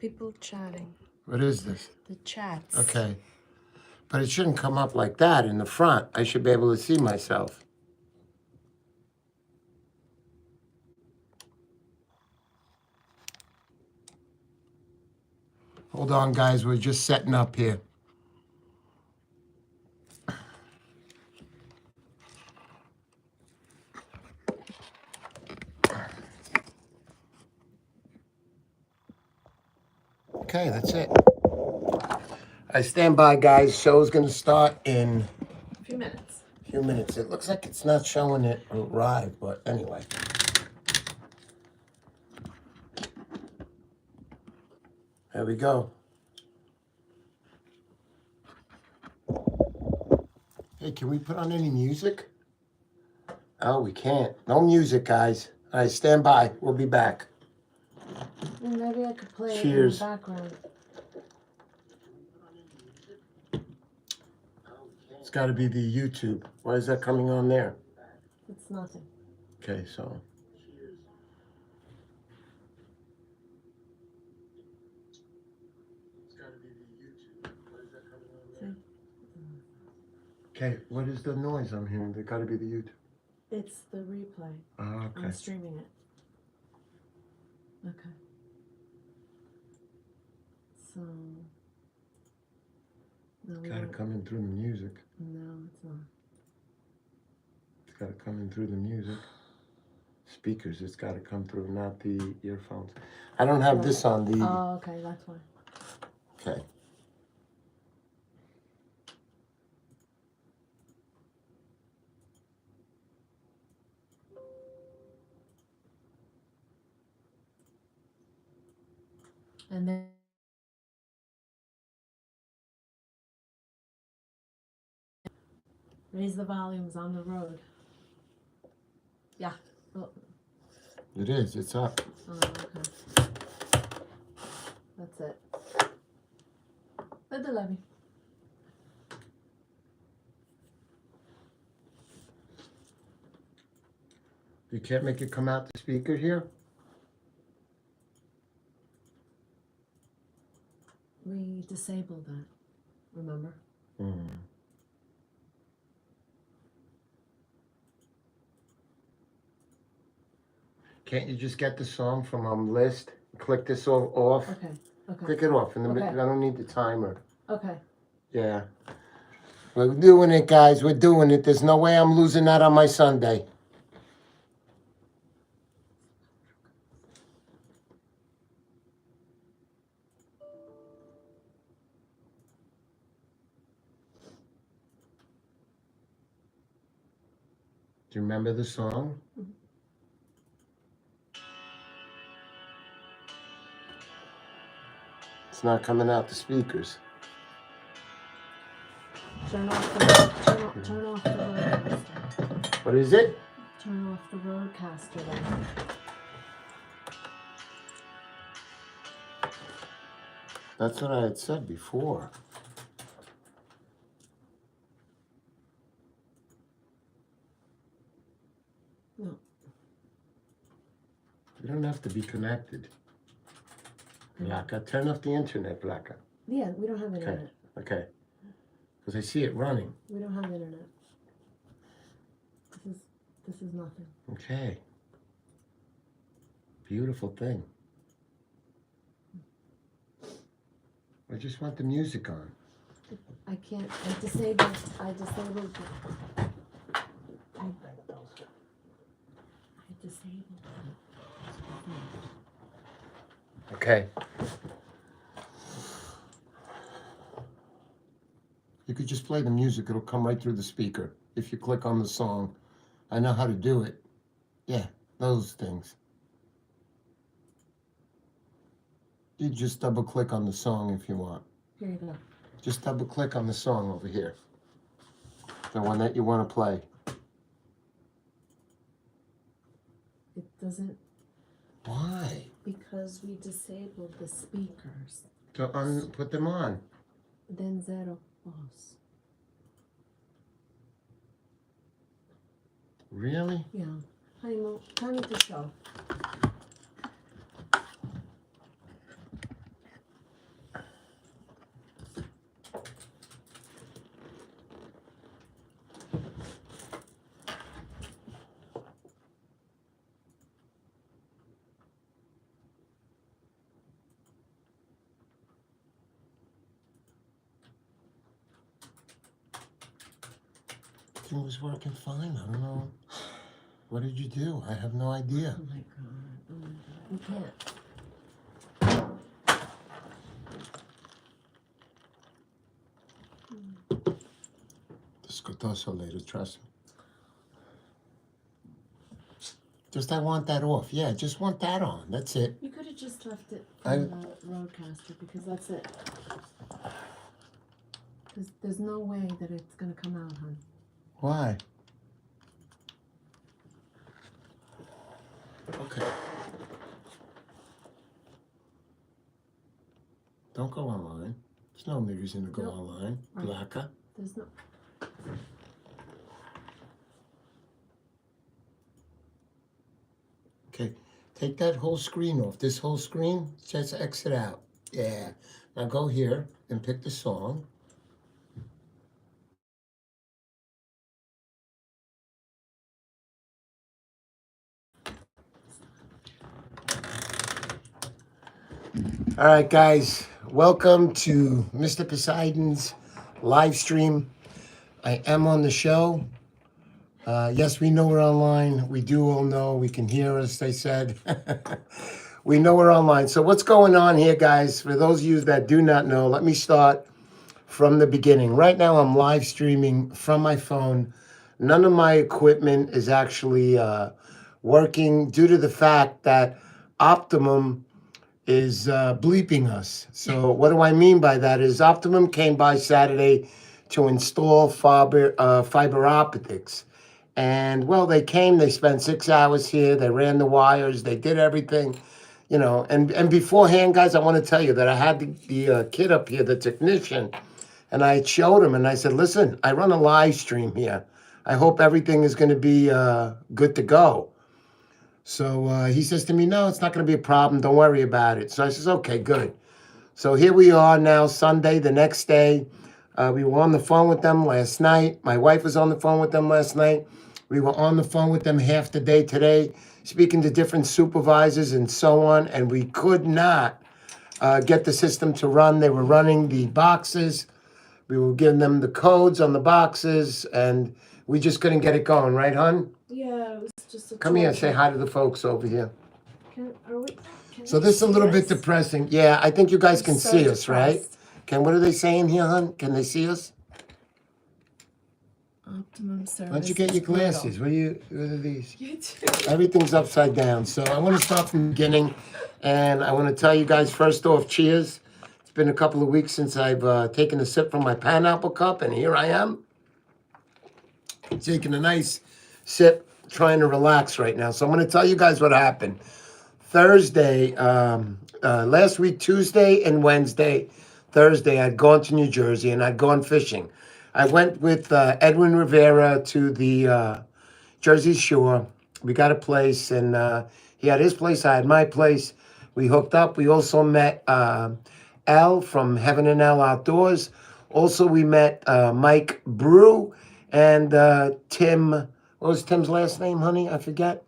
People chatting. What is this? The chats. Okay. But it shouldn't come up like that in the front. I should be able to see myself. Hold on, guys. We're just setting up here. Okay, that's it. I stand by, guys. Show's going to start in A few minutes. a few minutes. It looks like it's not showing it arrived, but anyway. There we go. Hey, can we put on any music? Oh, we can't. No music, guys. All right, stand by. We'll be back. Maybe I could play Cheers. it in the background. It's got to be the YouTube. Why is that coming on there? It's nothing. Okay, so. It's got to be the YouTube. Why is that coming on there? Okay, what is the noise I'm hearing? They got to be the YouTube. It's the replay. Oh, okay. I'm streaming it. Okay. So. No, It's got to come in through the music. No, it's not. It's got to come in through the music. Speakers, it's got to come through, not the earphones. I don't have this on the... Oh, okay, that's why. Okay. And then... Raise the volumes on the road. Yeah. Oh. It is, it's up. Oh, okay. That's it. Let the levy. You can't make it come out the speaker here? We disabled that, remember? Hmm. Can't you just get the song from list? Click this all off. Okay, okay. Click it off. And Okay. I don't need the timer. Okay. Yeah. We're doing it, guys. We're doing it. There's no way I'm losing that on my Sunday. Do you remember the song? Mm-hmm. It's not coming out the speakers. Turn off the roadcaster. What is it? Turn off the roadcaster then. That's what I had said before. No. You don't have to be connected. Blacka, turn off the internet, Blacka. Yeah, we don't have internet. Okay. Because I see it running. We don't have internet. This is nothing. Okay. Beautiful thing. I just want the music on. I can't. I disabled it. I disabled it. Okay. You could just play the music. It'll come right through the speaker. If you click on the song. I know how to do it. Yeah, those things. You just double click on the song if you want. Here you go. Just double click on the song over here. The one that you want to play. It doesn't. Why? Because we disabled the speakers. So put them on. Then zero boss. Really? Yeah. Honey, turn it to show. everything was working fine. I don't know. What did you do? I have no idea. Oh my god. Oh my god. You can't. Discutoso later, trust me. Just I want that off. Yeah, just want that on. That's it. You could have just left it from the roadcaster because that's it. There's no way that it's gonna come out, hon. Why? Okay. Don't go online. There's no reason to go online. Right. Blacker. There's no. Okay. Take that whole screen off. This whole screen, just exit out. Yeah. Now go here and pick the song. All right, guys. Welcome to Mr. Poseidon's live stream. I am on the show. Yes, we know we're online. We do all know. We can hear us, they said. We know we're online. So what's going on here, guys? For those of you that do not know, let me start from the beginning. Right now, I'm live streaming from my phone. None of my equipment is actually working due to the fact that Optimum is bleeping us. So what do I mean by that is Optimum came by Saturday to install fiber optics. And, well, they came, they spent 6 hours here, they ran the wires, they did everything, you know. And beforehand, guys, I want to tell you that I had the kid up here, the technician, and I showed him, and I said, listen, I run a live stream here. I hope everything is going to be good to go. So he says to me, no, it's not going to be a problem. Don't worry about it. So I says, okay, good. So here we are now, Sunday, the next day. We were on the phone with them last night. My wife was on the phone with them last night. We were on the phone with them half the day today, speaking to different supervisors and so on, and we could not get the system to run. They were running the boxes. We were giving them the codes on the boxes, and we just couldn't get it going, right, hon? Yeah, it was just a. Come here, say hi to the folks over here. Can So this is a little bit depressing. Yeah, I think you guys can so see us, right? depressed. What are they saying here, hon? Can they see us? Optimum service. Why don't you get your glasses? What are these? You too. Everything's upside down. So I want to start from the beginning, and I want to tell you guys first off, cheers. It's been a couple of weeks since I've taken a sip from my pineapple cup, and here I am, taking a nice sip, trying to relax right now. So I'm going to tell you guys what happened. Thursday, last week, Tuesday and Wednesday, Thursday, I'd gone to New Jersey and I'd gone fishing. I went with Edwin Rivera to the Jersey Shore. We got a place, and he had his place, I had my place. We hooked up. We also met Al from Heaven and Al Outdoors. Also, we met Mike Brew and Tim. What was Tim's last name, honey? I forget.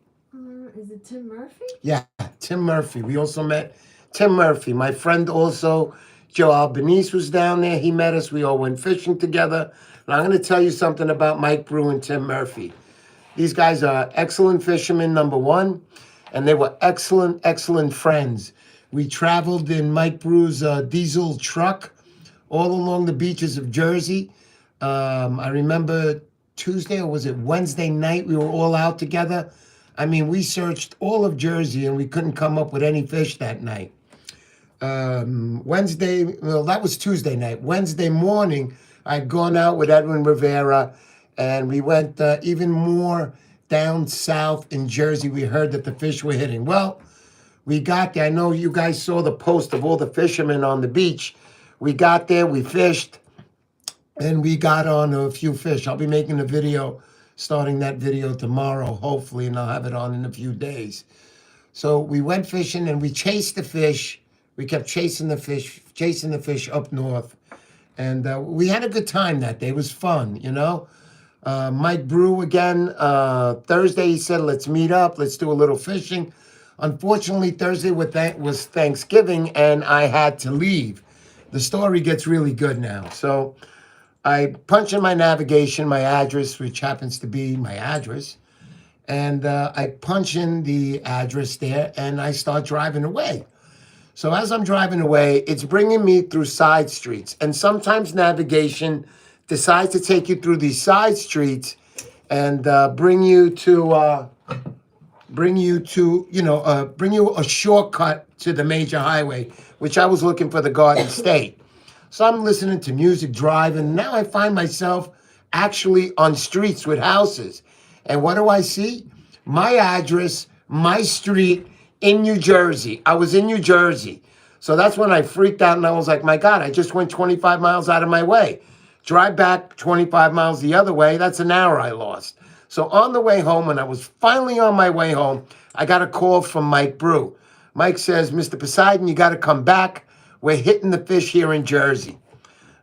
Is it Tim Murphy? Yeah, Tim Murphy. We also met Tim Murphy. My friend also, Joe Albanese, was down there. He met us. We all went fishing together. And I'm going to tell you something about Mike Brew and Tim Murphy. These guys are excellent fishermen, number one, and they were excellent, excellent friends. We traveled in Mike Brew's diesel truck all along the beaches of Jersey. I remember Tuesday, or was it Wednesday night, we were all out together. I mean, we searched all of Jersey and we couldn't come up with any fish that night. Wednesday, well, that was Tuesday night. Wednesday morning, I'd gone out with Edwin Rivera and we went even more down south in Jersey. We heard that the fish were hitting. Well, we got there. I know you guys saw the post of all the fishermen on the beach. We got there, we fished, and we got on a few fish. I'll be making a video, starting that video tomorrow, hopefully, and I'll have it on in a few days. So we went fishing and we chased the fish. We kept chasing the fish up north. And we had a good time that day. It was fun, you know. Mike Brew again, Thursday he said, let's meet up, let's do a little fishing. Unfortunately, Thursday was Thanksgiving and I had to leave. The story gets really good now. So I punch in my navigation, my address, which happens to be my address. And I punch in the address there and I start driving away. So as I'm driving away, it's bringing me through side streets. And sometimes navigation decides to take you through these side streets and bring you a shortcut to the major highway, which I was looking for the Garden State. So I'm listening to music, driving. Now I find myself actually on streets with houses. And what do I see? My address, my street in New Jersey. I was in New Jersey. So that's when I freaked out and I was like, my God, I just went 25 miles out of my way. Drive back 25 miles the other way, that's an hour I lost. So on the way home, when I was finally on my way home, I got a call from Mike Brew. Mike says, Mr. Poseidon, you got to come back. We're hitting the fish here in Jersey.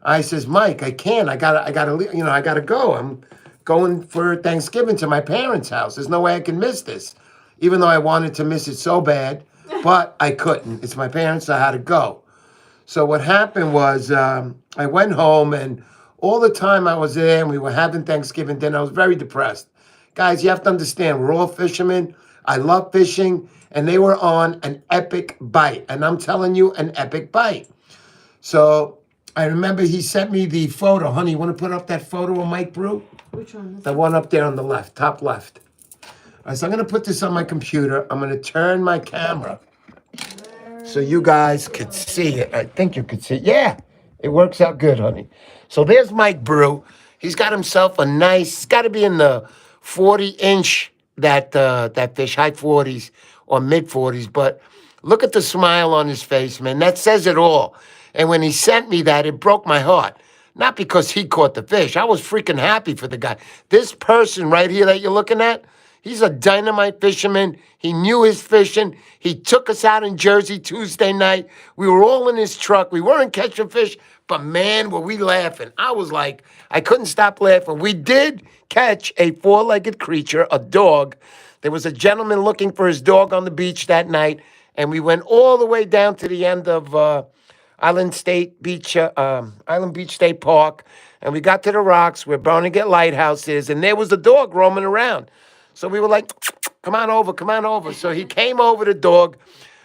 I says, Mike, I can't. I gotta go. I'm going for Thanksgiving to my parents' house. There's no way I can miss this. Even though I wanted to miss it so bad, but I couldn't. It's my parents, so I had to go. So what happened was I went home, and all the time I was there and we were having Thanksgiving dinner, I was very depressed. Guys, you have to understand, we're all fishermen. I love fishing, and they were on an epic bite. And I'm telling you, an epic bite. So I remember he sent me the photo. Honey, you want to put up that photo of Mike Brew? Which one? The one up there on the left, top left. All right, so I'm going to put this on my computer. I'm going to turn my camera so you guys could see it. I think you could see it. Yeah, it works out good, honey. So there's Mike Brew. He's got himself a nice, it's got to be in the 40-inch, that fish, high 40s or mid 40s. But look at the smile on his face, man. That says it all. And when he sent me that, it broke my heart. Not because he caught the fish. I was freaking happy for the guy. This person right here that you're looking at, he's a dynamite fisherman. He knew his fishing. He took us out in Jersey Tuesday night. We were all in his truck. We weren't catching fish, but man, were we laughing. I was like, I couldn't stop laughing. We did catch a four-legged creature, a dog. There was a gentleman looking for his dog on the beach that night, and we went all the way down to the end of Island Beach State Park, and we got to the rocks where Barnegat Lighthouse is, and there was a dog roaming around. So we were like, come on over, come on over. So he came over, the dog.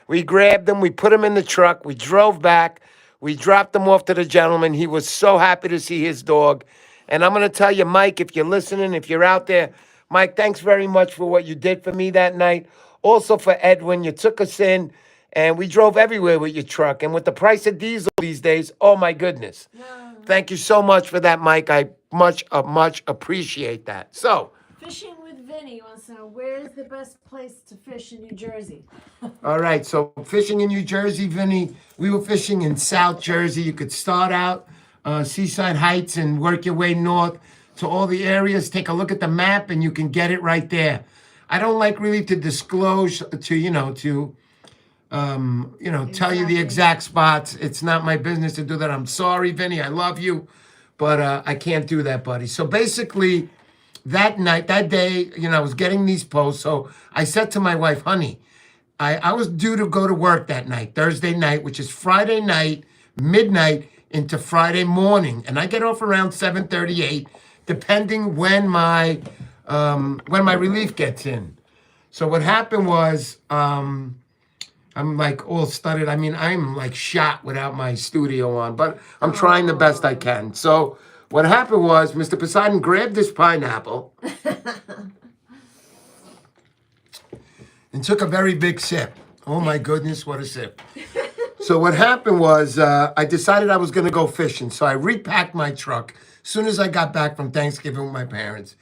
We grabbed him, we put him in the truck, we drove back, we dropped him off to the gentleman. He was so happy to see his dog. And I'm going to tell you, Mike, if you're listening, if you're out there, Mike, thanks very much for what you did for me that night. Also for Edwin, you took us in. And we drove everywhere with your truck. And with the price of diesel these days, oh my goodness. Thank you so much for that, Mike. I much appreciate that. So, Fishing with Vinny wants to know, where's the best place to fish in New Jersey? all right. So fishing in New Jersey, Vinny, we were fishing in South Jersey. You could start out Seaside Heights and work your way north to all the areas. Take a look at the map and you can get it right there. I don't like really to disclose to tell you the exact spots. It's not my business to do that. I'm sorry, Vinny. I love you, but I can't do that, buddy. So basically, that day, I was getting these posts. So I said to my wife, honey, I was due to go to work that night, Thursday night, which is Friday night, midnight into Friday morning. And I get off around 7:38, depending when my relief gets in. So what happened was, I'm like all studded. I mean, I'm like shot without my studio on, but I'm trying the best I can. So what happened was Mr. Poseidon grabbed this pineapple and took a very big sip. Oh my goodness, what a sip. So what happened was I decided I was going to go fishing. So I repacked my truck as soon as I got back from Thanksgiving with my parents.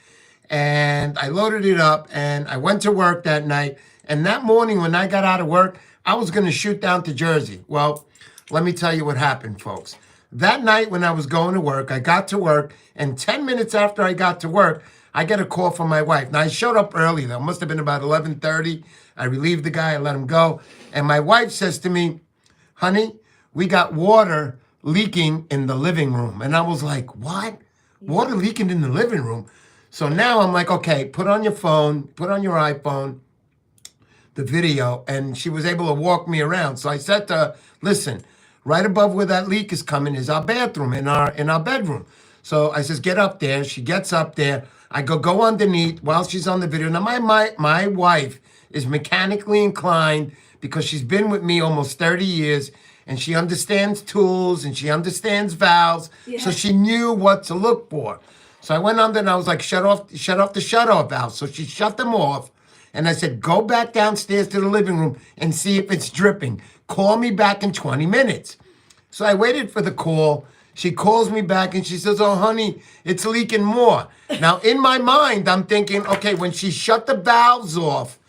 And I loaded it up and I went to work that night. And that morning when I got out of work, I was going to shoot down to Jersey. Well, let me tell you what happened, folks. That night when I was going to work, I got to work, and 10 minutes after I got to work, I get a call from my wife. Now, I showed up early, though. It must have been about 11:30. I relieved the guy. I let him go. And my wife says to me, honey, we got water leaking in the living room. And I was like, what? Water leaking in the living room? So now I'm like, okay, put on your phone, put on your iPhone, the video, and she was able to walk me around. So I said to her, listen, right above where that leak is coming is our bathroom in our bedroom. So I says, get up there. She gets up there. I go underneath while she's on the video. Now, my wife is mechanically inclined because she's been with me almost 30 years, and she understands tools and she understands valves. Yeah. So she knew what to look for. So I went under and I was like, shut off the shut-off valve. So she shut them off. And I said, go back downstairs to the living room and see if it's dripping. Call me back in 20 minutes. So I waited for the call. She calls me back and she says, oh, honey, it's leaking more. Now, in my mind, I'm thinking, okay, when she shut the valves off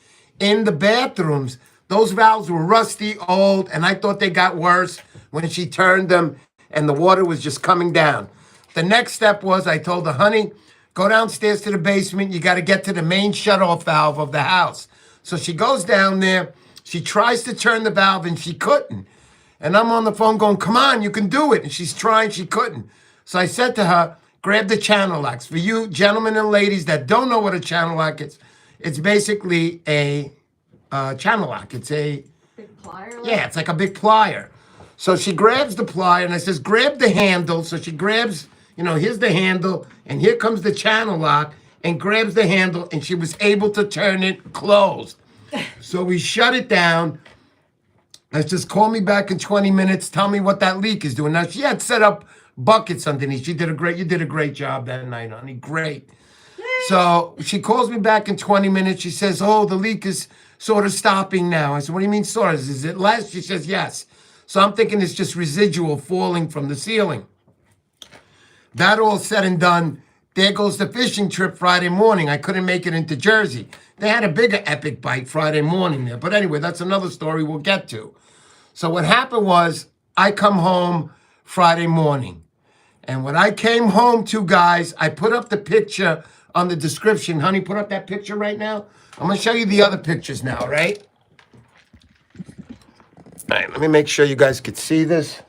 in the bathrooms, those valves were rusty, old, and I thought they got worse when she turned them and the water was just coming down. The next step was I told her, honey, go downstairs to the basement. You got to get to the main shutoff valve of the house. So she goes down there. She tries to turn the valve and she couldn't. And I'm on the phone going, come on, you can do it. And she's trying, she couldn't. So I said to her, grab the channel locks. For you gentlemen and ladies that don't know what a channel lock is, it's basically a channel lock. It's a... Big plier? Yeah, it's like a big plier. So she grabs the plier and I says, grab the handle. So she grabs, here's the handle and here comes the channel lock and grabs the handle and she was able to turn it closed. So we shut it down. I just call me back in 20 minutes. Tell me what that leak is doing. Now she had set up buckets underneath. You did a great job that night, honey. Great. So she calls me back in 20 minutes. She says, oh, the leak is sort of stopping now. I said, what do you mean sort of? Is it less? She says, yes. So I'm thinking it's just residual falling from the ceiling. That all said and done, there goes the fishing trip Friday morning. I couldn't make it into Jersey. They had a bigger epic bite Friday morning there. But anyway, that's another story we'll get to. So what happened was I come home Friday morning. And when I came home to, guys, I put up the picture on the description. Honey, put up that picture right now. I'm going to show you the other pictures now, right? All right, let me make sure you guys could see this.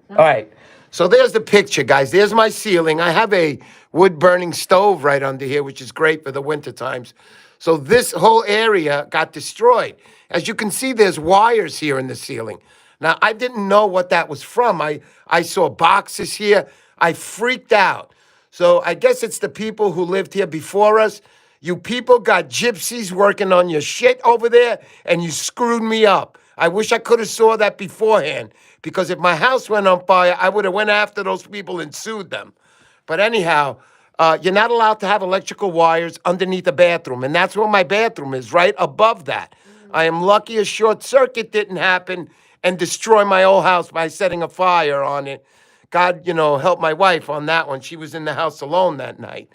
All right, so there's the picture, guys. There's my ceiling. I have a wood-burning stove right under here, which is great for the winter times. So this whole area got destroyed. As you can see, there's wires here in the ceiling. Now, I didn't know what that was from. I saw boxes here. I freaked out. So I guess it's the people who lived here before us. You people got gypsies working on your shit over there, and you screwed me up. I wish I could have saw that beforehand, because if my house went on fire, I would have went after those people and sued them. But anyhow, you're not allowed to have electrical wires underneath a bathroom, and that's where my bathroom is, right above that. I am lucky a short circuit didn't happen and destroy my old house by setting a fire on it. God, help my wife on that one. She was in the house alone that night.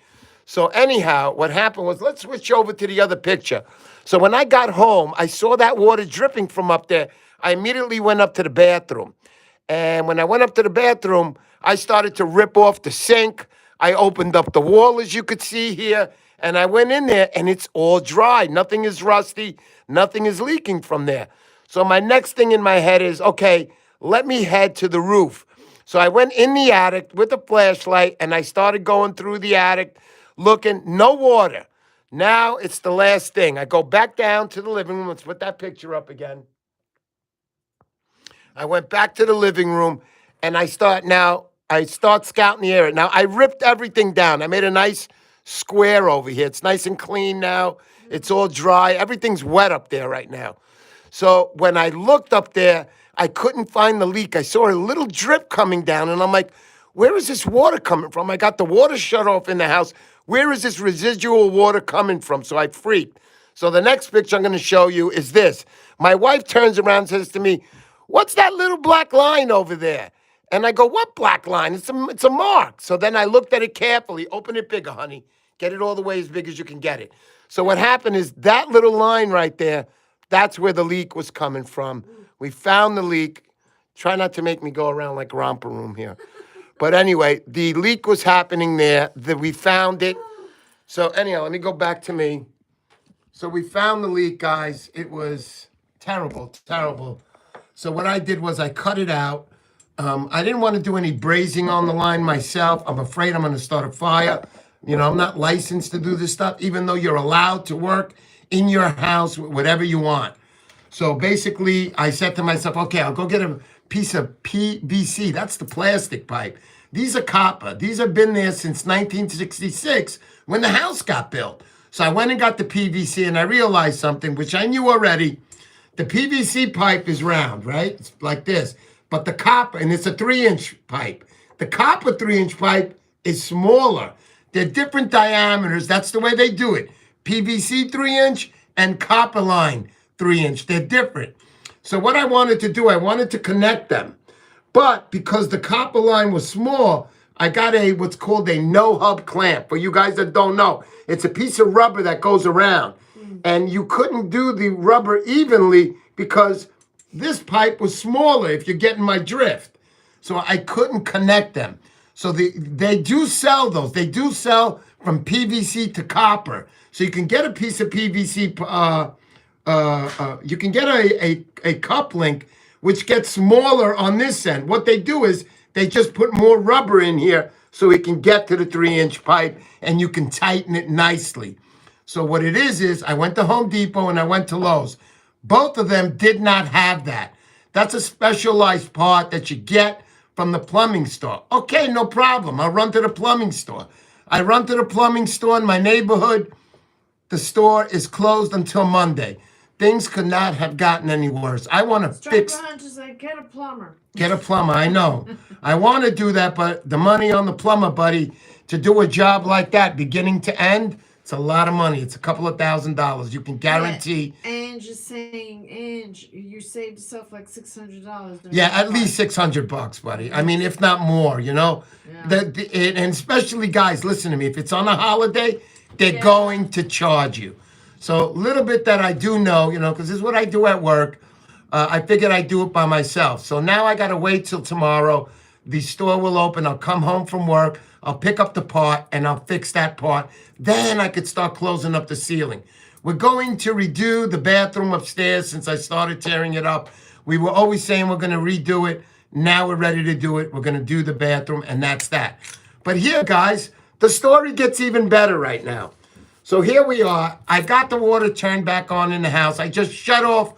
So anyhow, what happened was, let's switch over to the other picture. So when I got home, I saw that water dripping from up there. I immediately went up to the bathroom. And when I went up to the bathroom, I started to rip off the sink. I opened up the wall, as you could see here, and I went in there, and it's all dry. Nothing is rusty. Nothing is leaking from there. So my next thing in my head is, okay, let me head to the roof. So I went in the attic with a flashlight, and I started going through the attic, looking, no water. Now it's the last thing. I go back down to the living room. Let's put that picture up again. I went back to the living room, and I start scouting the area. Now, I ripped everything down. I made a nice square over here. It's nice and clean now. It's all dry. Everything's wet up there right now. So when I looked up there, I couldn't find the leak. I saw a little drip coming down, and I'm like, where is this water coming from? I got the water shut off in the house. Where is this residual water coming from? So I freaked. So the next picture I'm going to show you is this. My wife turns around and says to me, what's that little black line over there? And I go, what black line? It's a mark. So then I looked at it carefully. Open it bigger, honey. Get it all the way as big as you can get it. So what happened is that little line right there, that's where the leak was coming from. We found the leak. Try not to make me go around like romper room here. But anyway, the leak was happening there. We found it. So anyhow, let me go back to me. So we found the leak, guys. It was terrible, terrible. So what I did was I cut it out. I didn't want to do any brazing on the line myself. I'm afraid I'm going to start a fire. I'm not licensed to do this stuff, even though you're allowed to work in your house, whatever you want. So basically, I said to myself, okay, I'll go get a piece of PVC. That's the plastic pipe. These are copper. These have been there since 1966 when the house got built. So I went and got the PVC, and I realized something, which I knew already. The PVC pipe is round, right? It's like this. But the copper, and it's a 3-inch pipe. The copper 3-inch pipe is smaller. They're different diameters. That's the way they do it. PVC 3-inch and copper line 3-inch. They're different. So what I wanted to do, I wanted to connect them. But because the copper line was small, I got what's called a no-hub clamp. For you guys that don't know, it's a piece of rubber that goes around. And you couldn't do the rubber evenly because this pipe was smaller, if you're getting my drift. So I couldn't connect them. So they do sell those. They do sell from PVC to copper. So you can get a piece of PVC, you can get a cup link, which gets smaller on this end. What they do is they just put more rubber in here so it can get to the 3-inch pipe and you can tighten it nicely. So what it is I went to Home Depot and I went to Lowe's. Both of them did not have that. That's a specialized part that you get from the plumbing store. Okay, no problem. I'll run to the plumbing store. I run to the plumbing store in my neighborhood. The store is closed until Monday. Things could not have gotten any worse. I want to fix... Just like, get a plumber. Get a plumber, I know. I want to do that, but the money on the plumber, buddy, to do a job like that, beginning to end, it's a lot of money. It's a couple of $1,000s. You can guarantee. Yeah. Ange is saying, Ange, you saved yourself like $600. Yeah, at least $600, buddy. I mean, if not more, you know. Yeah. And especially guys, listen to me. If it's on a holiday, they're going to charge you. So a little bit that I do know, you know, because this is what I do at work. I figured I'd do it by myself. So now I got to wait till tomorrow. The store will open. I'll come home from work. I'll pick up the part and I'll fix that part. Then I could start closing up the ceiling. We're going to redo the bathroom upstairs since I started tearing it up. We were always saying we're going to redo it. Now we're ready to do it. We're going to do the bathroom, and that's that. But here, guys, the story gets even better right now. So here we are. I got the water turned back on in the house. I just shut off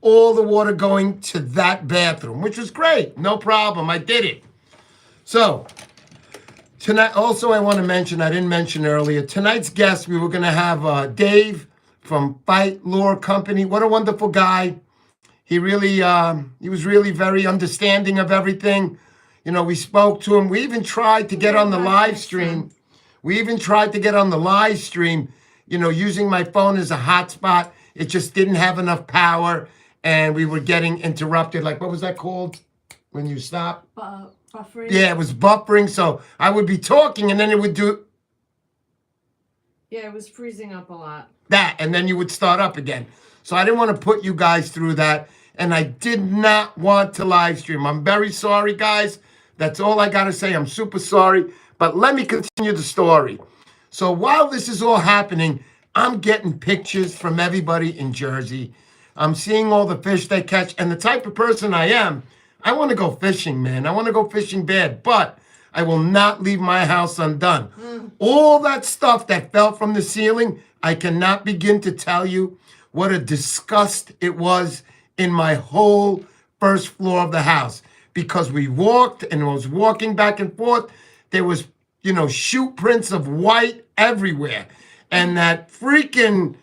all the water going to that bathroom, which was great. No problem. I did it. So tonight, also I want to mention, I didn't mention earlier, tonight's guest, we were going to have Dave from Fight Lore Company. What a wonderful guy. He really, he was really very understanding of everything. You know, we spoke to him. We even tried to get on the live stream. You know, using my phone as a hotspot. It just didn't have enough power, and we were getting interrupted. Like, what was that called when you stop? Buffering. Yeah, it was buffering. So I would be talking, and then it would do... Yeah, it was freezing up a lot. That, and then you would start up again. So I didn't want to put you guys through that, and I did not want to live stream. I'm very sorry, guys. That's all I got to say. I'm super sorry. But let me continue the story. So while this is all happening, I'm getting pictures from everybody in Jersey. I'm seeing all the fish they catch. And the type of person I am, I want to go fishing, man. I want to go fishing bad. But I will not leave my house undone. All that stuff that fell from the ceiling, I cannot begin to tell you what a disgust it was in my whole first floor of the house. Because we walked and was walking back and forth. There was, you know, shoe prints of white everywhere. And that freaking,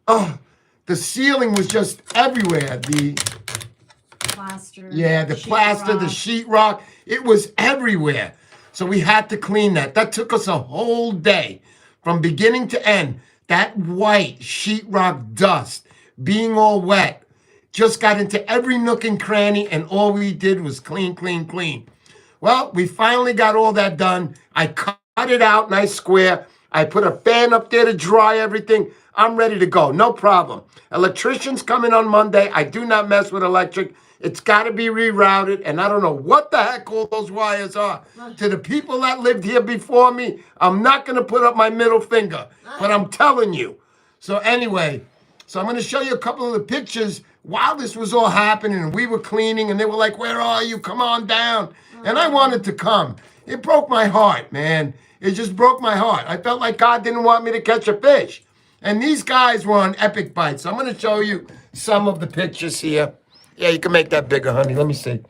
the ceiling was just everywhere. The plaster. Yeah, the plaster, the sheetrock. It was everywhere. So we had to clean that. That took us a whole day from beginning to end. That white sheetrock dust being all wet just got into every nook and cranny, and all we did was clean, clean, clean. Well, we finally got all that done. I cut it out nice square. I put a fan up there to dry everything. I'm ready to go. No problem. Electrician's coming on Monday. I do not mess with electric. It's got to be rerouted, and I don't know what the heck all those wires are. To the people that lived here before me, I'm not going to put up my middle finger, but I'm telling you. So anyway, so I'm going to show you a couple of the pictures while this was all happening, and we were cleaning, and they were like, where are you? Come on down. And I wanted to come. It broke my heart, man. It just broke my heart. I felt like God didn't want me to catch a fish. And these guys were on epic bites. So I'm going to show you some of the pictures here. Yeah, you can make that bigger, honey. Let me see.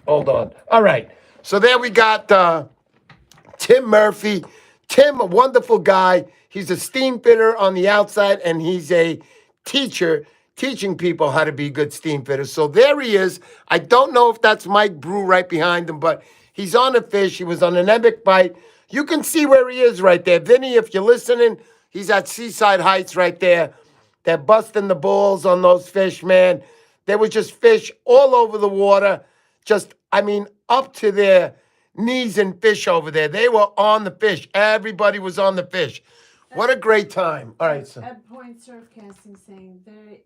Hold on. All right. So there we got Tim Murphy. Tim, a wonderful guy. He's a steam fitter on the outside, and he's a teacher teaching people how to be good steam fitters. So there he is. I don't know if that's Mike Brew right behind him, but he's on a fish. He was on an epic bite. You can see where he is right there. Vinny, if you're listening, he's at Seaside Heights right there. They're busting the balls on those fish, man. There was just fish all over the water. Just, I mean, up to their knees in fish over there. They were on the fish. Everybody was on the fish. What a great time. All right, so. At Point Surf Casting saying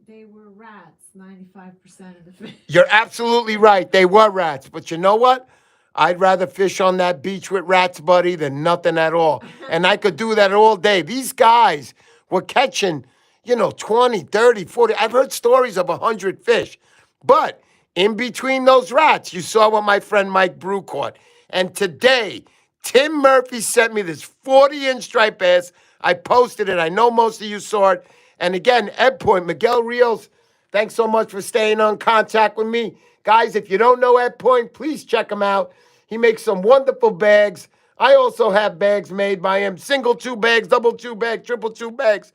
they were rats, 95% of the fish. You're absolutely right. They were rats. But you know what? I'd rather fish on that beach with rats, buddy, than nothing at all. And I could do that all day. These guys were catching, 20, 30, 40. I've heard stories of 100 fish. But in between those rats, you saw what my friend Mike Brew caught. And today, Tim Murphy sent me this 40-inch striped bass. I posted it. I know most of you saw it. And again, Ed Point, Miguel Rios, thanks so much for staying on contact with me. Guys, if you don't know Ed Point, please check him out. He makes some wonderful bags. I also have bags made by him. Single 2 bags, double 2 bags, triple 2 bags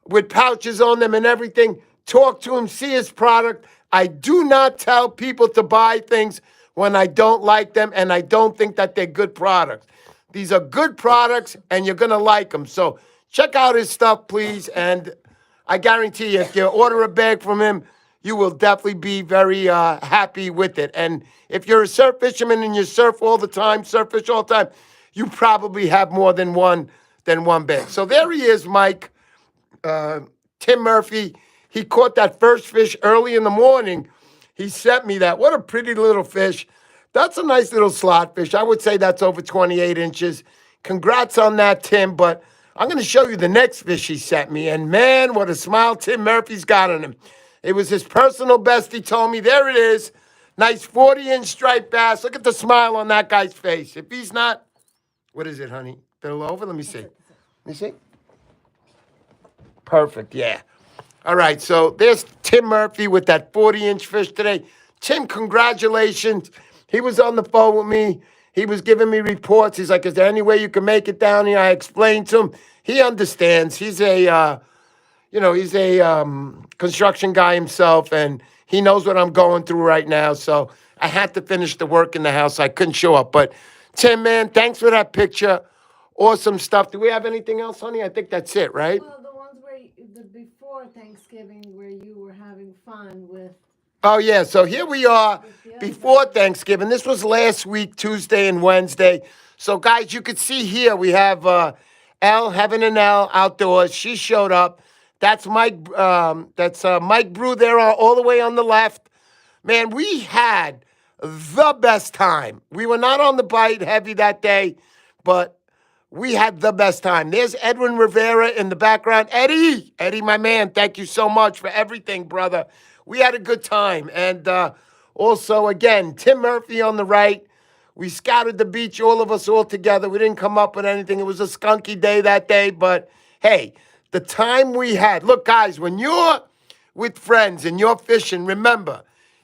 with pouches on them and everything. Talk to him, see his product. I do not tell people to buy things when I don't like them and I don't think that they're good products. These are good products and you're going to like them. So check out his stuff, please. And I guarantee you, if you order a bag from him, you will definitely be very happy with it. And if you're a surf fisherman and you surf all the time, surf fish all the time, you probably have more than one bag. So there he is, Mike. Tim Murphy. He caught that first fish early in the morning. He sent me that. What a pretty little fish. That's a nice little slot fish. I would say that's over 28 inches. Congrats on that, Tim. But I'm going to show you the next fish he sent me. And man, what a smile Tim Murphy's got on him. It was his personal best, he told me. There it is. Nice 40-inch striped bass. Look at the smile on that guy's face. If he's not, what is it, honey? Fill over? Let me see. Let me see. Perfect, yeah. All right, so there's Tim Murphy with that 40-inch fish today. Tim, congratulations. He was on the phone with me. He was giving me reports. He's like, is there any way you can make it down here? I explained to him. He understands. He's a construction guy himself, and he knows what I'm going through right now. So I had to finish the work in the house. I couldn't show up. But Tim, man, thanks for that picture. Awesome stuff. Do we have anything else, honey? I think that's it, right? Well, the ones where before Thanksgiving where you were having fun with. Oh, yeah. So here we are before Thanksgiving. This was last week, Tuesday and Wednesday. So, guys, you could see here we have Elle, Heaven and Elle outdoors. She showed up. That's Mike Brew there all the way on the left. Man, we had the best time. We were not on the bite heavy that day, but we had the best time. There's Edwin Rivera in the background. Eddie, my man, thank you so much for everything, brother. We had a good time. And also, again, Tim Murphy on the right. We scouted the beach, all of us all together. We didn't come up with anything. It was a skunky day that day. But, hey, the time we had. Look, guys, when you're with friends and you're fishing, remember,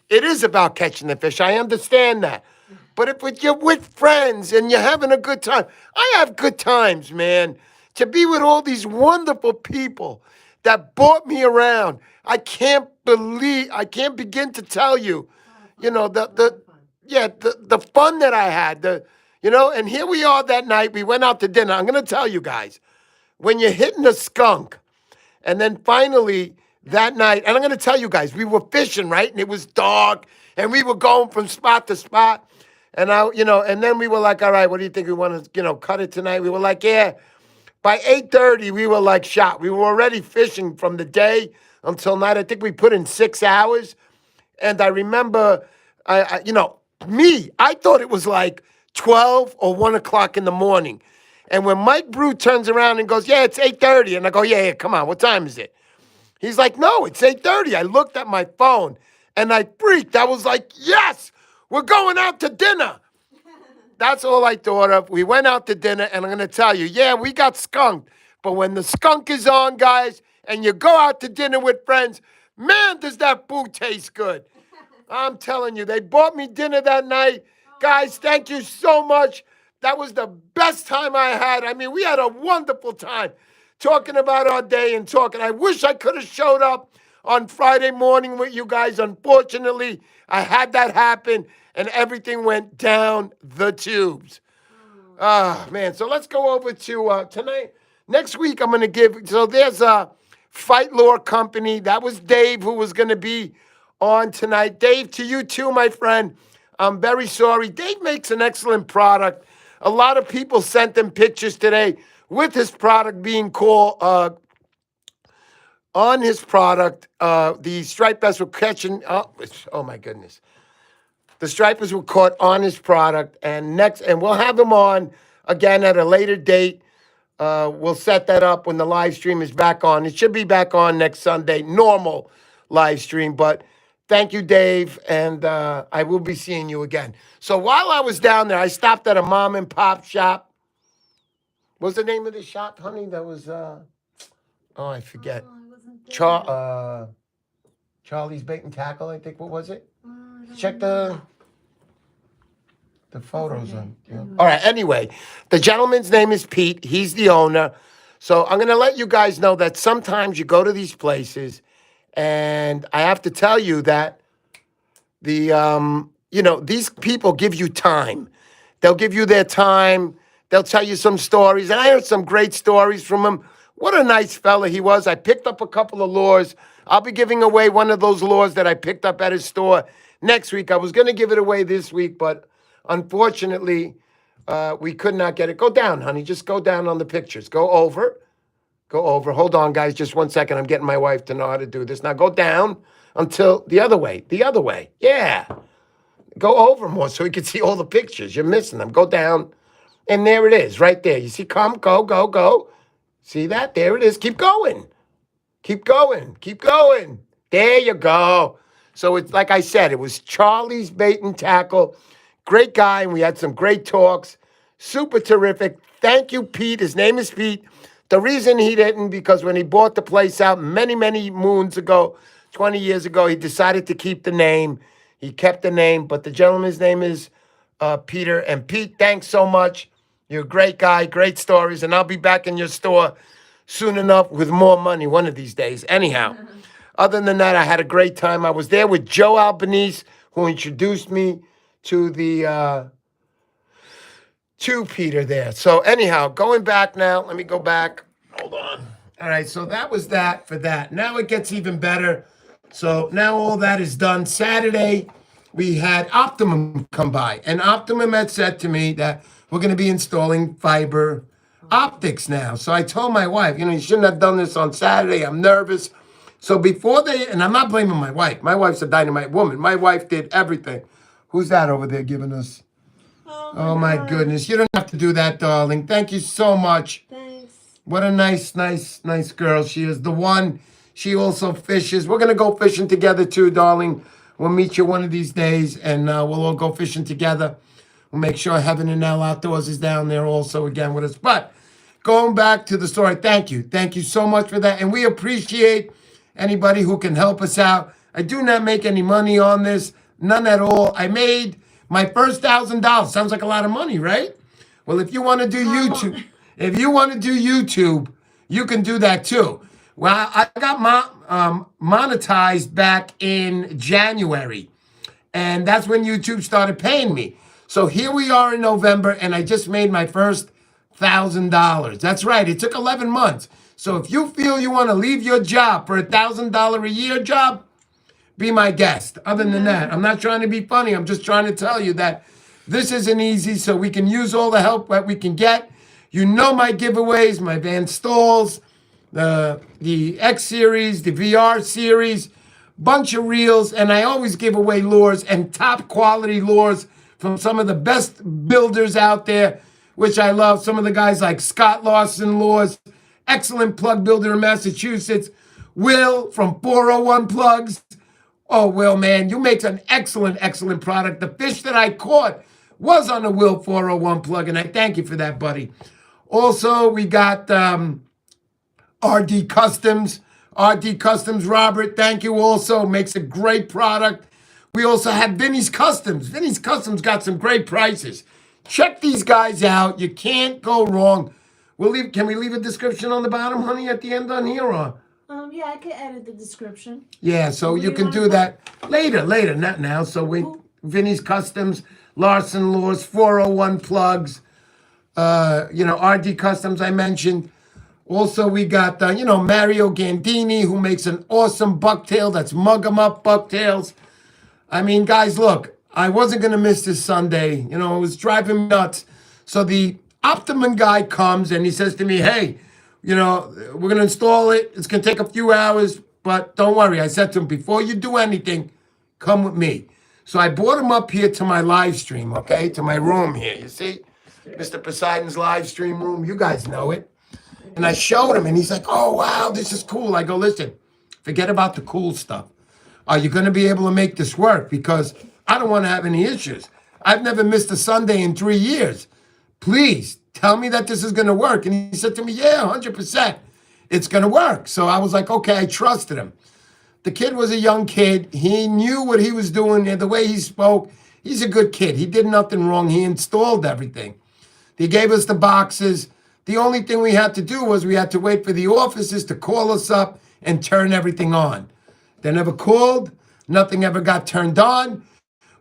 it is about catching the fish. I understand that. But if you're with friends and you're having a good time, I have good times, man. To be with all these wonderful people that brought me around, I can't begin to tell you, the fun that I had, and here we are that night. We went out to dinner. I'm going to tell you guys, when you're hitting a skunk, and then finally that night, and I'm going to tell you guys, we were fishing, right? And it was dark, and we were going from spot to spot. And and then we were like, all right, what do you think? We want to, cut it tonight? We were like, yeah. By 8:30, we were like shot. We were already fishing from the day until night. I think we put in 6 hours. And I remember, I thought it was like 12 or 1 o'clock in the morning. And when Mike Brew turns around and goes, yeah, it's 8:30. And I go, yeah, come on, what time is it? He's like, no, it's 8:30. I looked at my phone and I freaked. I was like, yes, we're going out to dinner. That's all I thought of. We went out to dinner, and I'm going to tell you, yeah, we got skunked. But when the skunk is on, guys, and you go out to dinner with friends, man, does that food taste good. I'm telling you, they bought me dinner that night. Guys, thank you so much. That was the best time I had. I mean, we had a wonderful time talking about our day and talking. I wish I could have showed up on Friday morning with you guys. Unfortunately, I had that happen and everything went down the tubes. Ah, man. So let's go over to tonight. Next week, I'm going to give. So there's a Fight Lore Company. That was Dave who was going to be on tonight. Dave, to you too, my friend. I'm very sorry. Dave makes an excellent product. A lot of people sent them pictures today with his product being called, on his product, the stripe bass were catching, oh my goodness. The stripers were caught on his product, and we'll have him on again at a later date. We'll set that up when the live stream is back on. It should be back on next Sunday, normal live stream. But thank you, Dave, and I will be seeing you again. So while I was down there, I stopped at a mom and pop shop. What's the name of the shop, honey? That was I forget. Charlie's Bait and Tackle, I think. What was it? Check the photos on. Yeah. All right. Anyway, the gentleman's name is Pete. He's the owner. So I'm going to let you guys know that sometimes you go to these places, and I have to tell you that these people give you time. They'll give you their time. They'll tell you some stories. And I heard some great stories from him. What a nice fella he was. I picked up a couple of lures. I'll be giving away one of those lures that I picked up at his store next week. I was going to give it away this week, but unfortunately, we could not get it. Go down, honey. Just go down on the pictures. Go over. Go over. Hold on, guys. Just 1 second. I'm getting my wife to know how to do this. Now go down until the other way. The other way. Yeah. Go over more so we can see all the pictures. You're missing them. Go down. And there it is, right there. You see, come, go, go, go. See that? There it is. Keep going. Keep going. Keep going. There you go. So it's like I said, it was Charlie's Bait and Tackle. Great guy, and we had some great talks. Super terrific. Thank you, Pete. His name is Pete. The reason he didn't, because when he bought the place out many, many moons ago, 20 years ago, he decided to keep the name. He kept the name, but the gentleman's name is Peter. And Pete, thanks so much. You're a great guy, great stories, and I'll be back in your store soon enough with more money one of these days. Anyhow, other than that, I had a great time. I was there with Joe Albanese, who introduced me to to Peter there. So anyhow, going back now, let me go back. Hold on. All right, so that was that for that. Now it gets even better. So now all that is done. Saturday, we had Optimum come by, and Optimum had said to me that we're going to be installing fiber optics now. So I told my wife, you shouldn't have done this on Saturday. I'm nervous. So before and I'm not blaming my wife. My wife's a dynamite woman. My wife did everything. Who's that over there giving us? Oh my goodness. You don't have to do that, darling. Thank you so much. Thanks. What a nice girl she is. The one, she also fishes. We're going to go fishing together too, darling. We'll meet you one of these days, and we'll all go fishing together. We'll make sure Heaven and Hell Outdoors is down there also again with us. But going back to the story, thank you. Thank you so much for that. And we appreciate anybody who can help us out. I do not make any money on this. None at all. I made my first $1,000. Sounds like a lot of money, right? Well, if you want to do YouTube, you can do that too. Well, I got monetized back in January, and that's when YouTube started paying me. So here we are in November, and I just made my first $1,000. That's right. It took 11 months. So if you feel you want to leave your job for a $1,000 a year job, be my guest. Other than that, I'm not trying to be funny. I'm just trying to tell you that this isn't easy, so we can use all the help that we can get. You know my giveaways, my Van Stalls, the X series, the VR series, bunch of reels, and I always give away lures and top quality lures from some of the best builders out there, which I love. Some of the guys like Scott Lawson Lures, excellent plug builder in Massachusetts. Will from 401 Plugs. Oh, Will, man, you make an excellent product. The fish that I caught was on the Will 401 plug, and I thank you for that, buddy. Also, we got RD Customs. RD Customs, Robert, thank you also. Makes a great product. We also have Vinny's Customs. Vinny's Customs got some great prices. Check these guys out. You can't go wrong. Can we leave a description on the bottom, honey, at the end on here? Or? Yeah, I can edit the description. Yeah, so What do you you can wanna do put? that later, not now. So Vinny's Customs, Larson Laws, 401 Plugs, RD Customs I mentioned. Also, we got, Mario Gandini, who makes an awesome bucktail. That's Mug 'em Up Bucktails. I mean, guys, look, I wasn't going to miss this Sunday. It was driving me nuts. So the Optimum guy comes and he says to me, hey, we're going to install it. It's going to take a few hours, but don't worry. I said to him, before you do anything, come with me. So I brought him up here to my live stream, okay, to my room here. You see? Mr. Poseidon's live stream room. You guys know it. And I showed him, and he's like, oh, wow, this is cool. I go, listen, forget about the cool stuff. Are you going to be able to make this work? Because I don't want to have any issues. I've never missed a Sunday in 3 years. Please tell me that this is going to work. And he said to me, yeah, 100%. It's going to work. So I was like, okay, I trusted him. The kid was a young kid. He knew what he was doing. And the way he spoke, he's a good kid. He did nothing wrong. He installed everything. They gave us the boxes. The only thing we had to do was we had to wait for the officers to call us up and turn everything on. They never called. Nothing ever got turned on.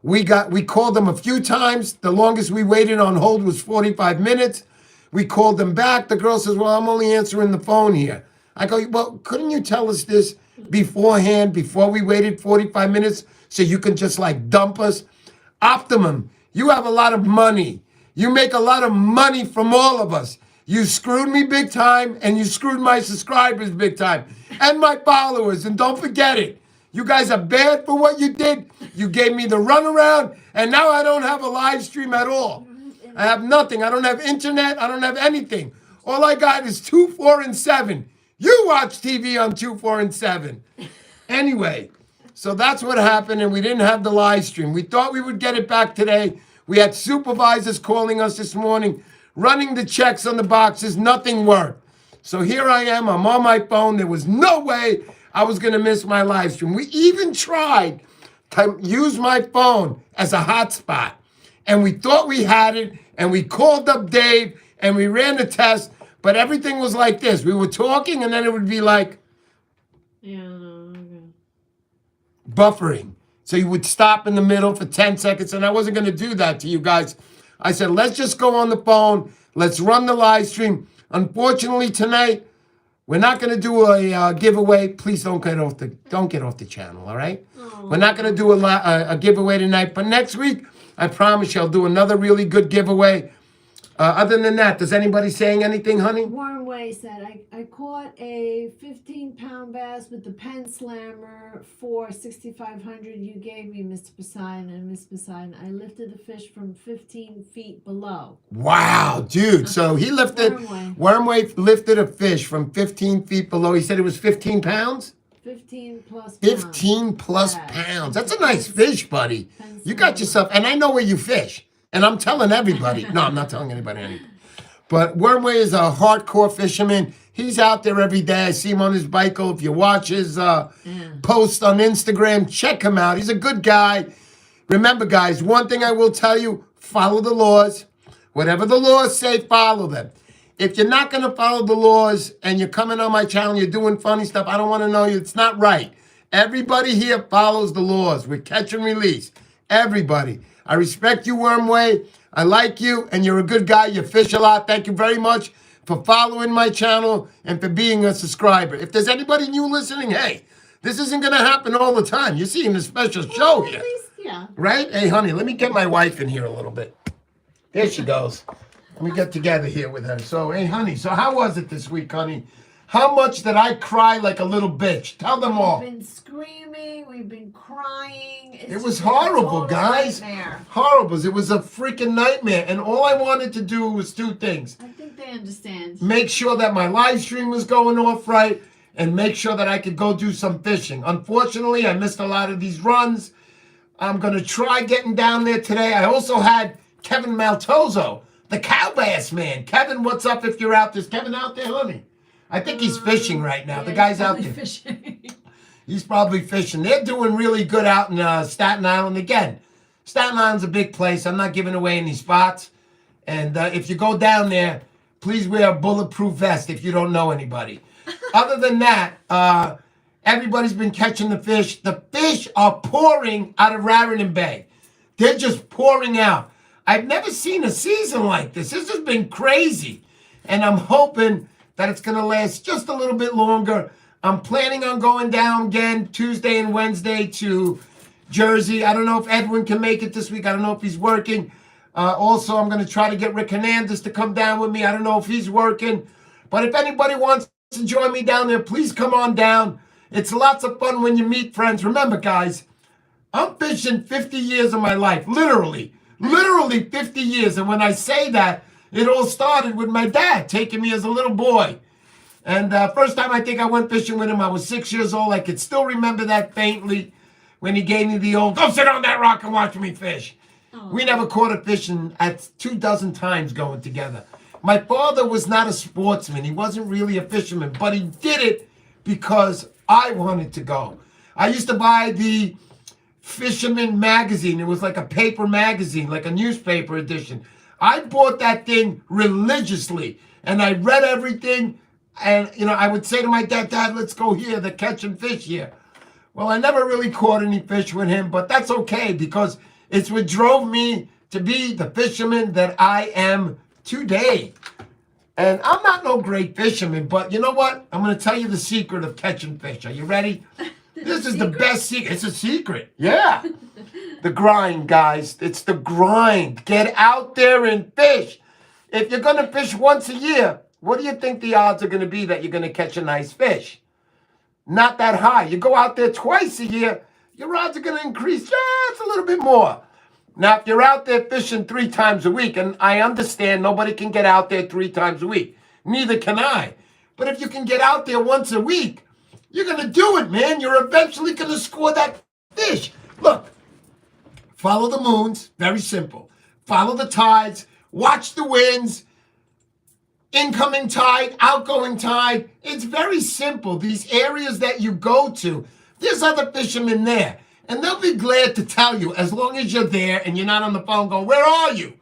We called them a few times. The longest we waited on hold was 45 minutes. We called them back. The girl says, well, I'm only answering the phone here. I go, well, couldn't you tell us this beforehand, before we waited 45 minutes, so you can just dump us? Optimum, you have a lot of money. You make a lot of money from all of us. You screwed me big time, and you screwed my subscribers big time, and my followers. And don't forget it. You guys are bad for what you did. You gave me the runaround, and now I don't have a live stream at all. I have nothing. I don't have internet. I don't have anything. All I got is 2, 4, and 7. You watch TV on 2, 4, and 7. Anyway, so that's what happened, and we didn't have the live stream. We thought we would get it back today. We had supervisors calling us this morning, running the checks on the boxes. Nothing worked. So here I am. I'm on my phone. There was no way I was going to miss my live stream. We even tried to use my phone as a hotspot, and we thought we had it, and we called up Dave, and we ran the test, but everything was like this. We were talking, and then it would be like buffering. So you would stop in the middle for 10 seconds, and I wasn't going to do that to you guys. I said, let's just go on the phone. Let's run the live stream. Unfortunately, tonight, we're not going to do a giveaway. Please don't get off the channel, all right? Aww. We're not going to do a giveaway tonight, but next week, I promise you, I'll do another really good giveaway. Other than that, does anybody saying anything, honey? Warmway said, I caught a 15-pound bass with the pen slammer for $6,500 you gave me, Mr. Poseidon. And Miss Poseidon, I lifted the fish from 15 feet below. Wow, dude. So he lifted, Wormway lifted a fish from 15 feet below. He said it was 15 pounds? 15 plus pounds. 15 plus pounds. That's a nice fish, buddy. You got yourself, and I know where you fish. And I'm telling everybody. No, I'm not telling anybody anything. But Wormway is a hardcore fisherman. He's out there every day. I see him on his bike. If you watch his post on Instagram, check him out. He's a good guy. Remember, guys, one thing I will tell you, follow the laws. Whatever the laws say, follow them. If you're not going to follow the laws and you're coming on my channel, you're doing funny stuff, I don't want to know you. It's not right. Everybody here follows the laws. We catch and release. Everybody. I respect you, Wormway. I like you, and you're a good guy. You fish a lot. Thank you very much for following my channel and for being a subscriber. If there's anybody new listening, hey, this isn't going to happen all the time. You're seeing a special show here. Yeah. Right? Hey, honey, let me get my wife in here a little bit. There she goes. Let me get together here with her. So, hey, honey, so how was it this week, honey? How much did I cry like a little bitch? Tell them all. We've been screaming. We've been crying. It was horrible, guys. Horrible. It was a freaking nightmare. And all I wanted to do was 2 things. I think they understand. Make sure that my live stream was going off right and make sure that I could go do some fishing. Unfortunately, I missed a lot of these runs. I'm going to try getting down there today. I also had Kevin Maltozo, the cow bass man. Kevin, what's up if you're out there? Is Kevin out there, honey? I think he's fishing right now. Yeah, the guy's out there. Fishing. He's probably fishing. They're doing really good out in Staten Island. Again, Staten Island's a big place. I'm not giving away any spots. And if you go down there, please wear a bulletproof vest if you don't know anybody. Other than that, everybody's been catching the fish. The fish are pouring out of Raritan Bay. They're just pouring out. I've never seen a season like this. This has been crazy. And I'm hoping that it's going to last just a little bit longer. I'm planning on going down again Tuesday and Wednesday to Jersey. I don't know if Edwin can make it this week. I don't know if he's working. Also, I'm going to try to get Rick Hernandez to come down with me. I don't know if he's working. But if anybody wants to join me down there, please come on down. It's lots of fun when you meet friends. Remember, guys, I'm fishing 50 years of my life. Literally 50 years. And when I say that, it all started with my dad taking me as a little boy. And first time I think I went fishing with him, I was 6 years old. I could still remember that faintly when he gave me the old, go sit on that rock and watch me fish. We never caught a fish at 24 times going together. My father was not a sportsman. He wasn't really a fisherman, but he did it because I wanted to go. I used to buy the Fisherman magazine. It was like a paper magazine, like a newspaper edition. I bought that thing religiously, and I read everything. And, I would say to my dad, Dad, let's go here. They're catching fish here. Well, I never really caught any fish with him, but that's okay because it's what drove me to be the fisherman that I am today. And I'm not no great fisherman, but you know what? I'm going to tell you the secret of catching fish. Are you ready? This is the best secret. It's a secret. Yeah. The grind, guys. It's the grind. Get out there and fish. If you're going to fish once a year, what do you think the odds are going to be that you're going to catch a nice fish? Not that high. You go out there twice a year, your odds are going to increase just a little bit more. Now, if you're out there fishing 3 times a week, and I understand nobody can get out there 3 times a week, neither can I. But if you can get out there once a week, you're going to do it, man. You're eventually going to score that fish. Look, follow the moons. Very simple. Follow the tides. Watch the winds. Incoming tide, outgoing tide. It's very simple. These areas that you go to, there's other fishermen there. And they'll be glad to tell you, as long as you're there and you're not on the phone going, where are you?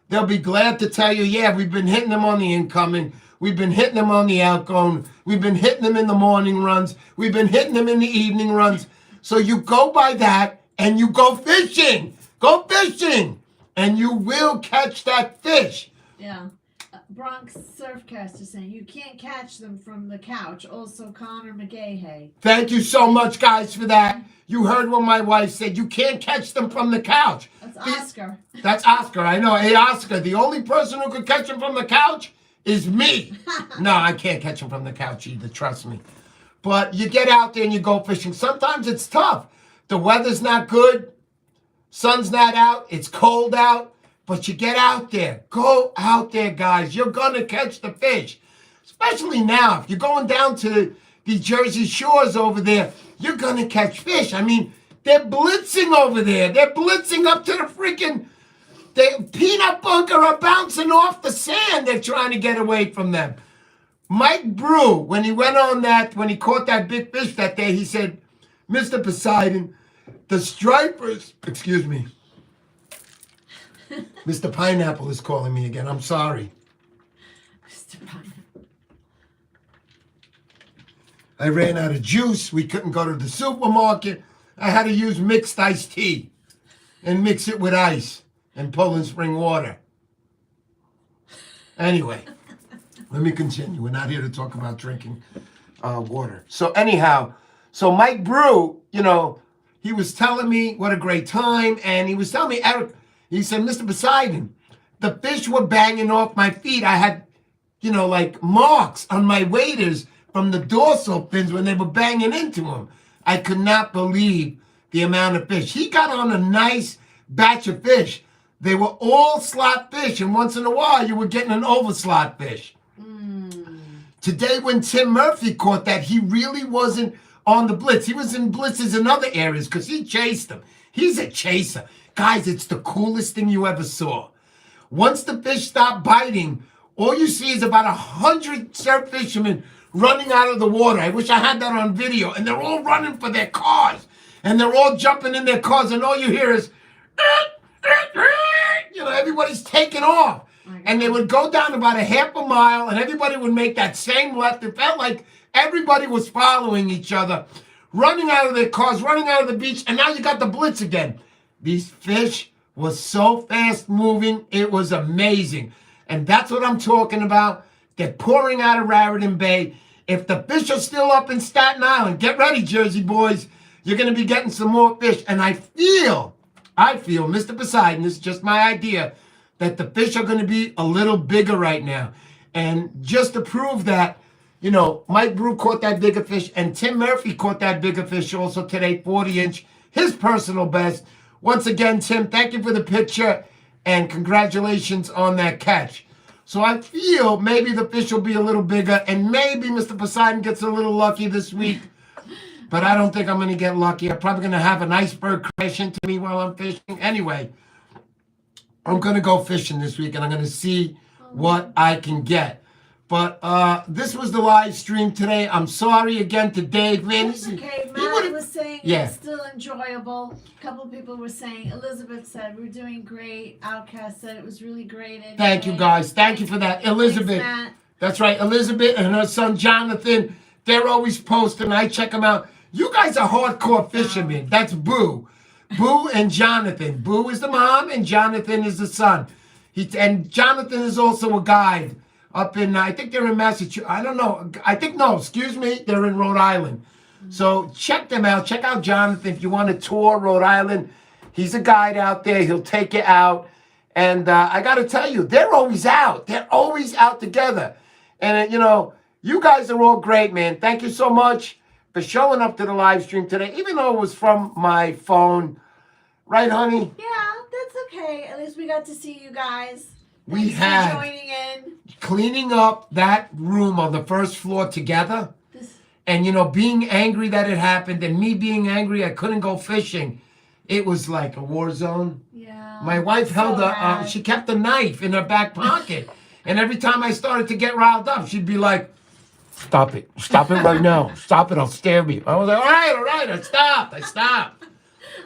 They'll be glad to tell you, yeah, we've been hitting them on the incoming. We've been hitting them on the outgoing. We've been hitting them in the morning runs. We've been hitting them in the evening runs. So you go by that and you go fishing. Go fishing. And you will catch that fish. Yeah. Bronx Surfcaster saying you can't catch them from the couch. Also, Connor McGahey. Thank you so much, guys, for that. You heard what my wife said. You can't catch them from the couch. That's Oscar. That's Oscar. I know. Hey, Oscar, the only person who could catch them from the couch is me. No, I can't catch them from the couch either. Trust me. But you get out there and you go fishing. Sometimes it's tough. The weather's not good. Sun's not out. It's cold out. But you get out there. Go out there, guys. You're going to catch the fish. Especially now. If you're going down to the Jersey shores over there, you're going to catch fish. I mean, they're blitzing over there. They're blitzing up to the freaking... The peanut bunker are bouncing off the sand. They're trying to get away from them. Mike Brew, when he went on that, when he caught that big fish that day, he said, Mr. Poseidon, the stripers... Excuse me. Mr. Pineapple is calling me again. I'm sorry. Mr. Pineapple. I ran out of juice. We couldn't go to the supermarket. I had to use mixed iced tea and mix it with ice and Poland spring water. Anyway, let me continue. We're not here to talk about drinking water. So anyhow, Mike Brew, he was telling me what a great time. And he was telling me, Eric, he said, Mr. Poseidon, the fish were banging off my feet. I had, like marks on my waders from the dorsal fins when they were banging into them. I could not believe the amount of fish. He got on a nice batch of fish. They were all slot fish, and once in a while you were getting an overslot fish. Today when Tim Murphy caught that, he really wasn't on the blitz. He was in blitzes in other areas because he chased them. He's a chaser. Guys, it's the coolest thing you ever saw. Once the fish stop biting, all you see is about 100 surf fishermen running out of the water. I wish I had that on video. And they're all running for their cars. And they're all jumping in their cars. And all you hear is, everybody's taking off. and they would go down about a half a mile, and everybody would make that same left. It felt like everybody was following each other, running out of their cars, running out of the beach, and now you got the blitz again. These fish was so fast moving, it was amazing. And that's what I'm talking about. They're pouring out of Raritan Bay. If the fish are still up in Staten Island, get ready, Jersey boys. You're going to be getting some more fish. And I feel, Mr. Poseidon, this is just my idea, that the fish are going to be a little bigger right now. And just to prove that, you know, Mike Brew caught that bigger fish, and Tim Murphy caught that bigger fish also today, 40-inch, his personal best. Once again, Tim, thank you for the picture, and congratulations on that catch. So I feel maybe the fish will be a little bigger, and maybe Mr. Poseidon gets a little lucky this week. But I don't think I'm going to get lucky. I'm probably going to have an iceberg crash into me while I'm fishing. Anyway, I'm going to go fishing this week, and I'm going to see what I can get. But this was the live stream today. I'm sorry again to Dave, man. It's okay. Matt was saying it's still enjoyable. A couple people were saying, Elizabeth said, we're doing great. Outcast said it was really great. Anyway. Thank you, guys. Thank you for that. Elizabeth. Thanks, that's right. Elizabeth and her son, Jonathan, they're always posting. I check them out. You guys are hardcore fishermen. That's Boo. Boo and Jonathan. Boo is the mom, and Jonathan is the son. And Jonathan is also a guide up in, I think they're in Massachusetts. I don't know. They're in Rhode Island. So check them out. Check out Jonathan if you want to tour Rhode Island. He's a guide out there. He'll take you out. And I got to tell you, they're always out. They're always out together. And, you know, you guys are all great, man. Thank you so much for showing up to the live stream today, even though it was from my phone. Right, honey? Yeah, that's okay. At least we got to see you guys. We had joining in, cleaning up that room on the first floor together, and, you know, being angry that it happened, and me being angry I couldn't go fishing. It was like a war zone. Yeah. My wife held she kept a knife in her back pocket, and every time I started to get riled up, she'd be like, "Stop it right now, stop it, I'll stab you." I was like, all right, I stopped.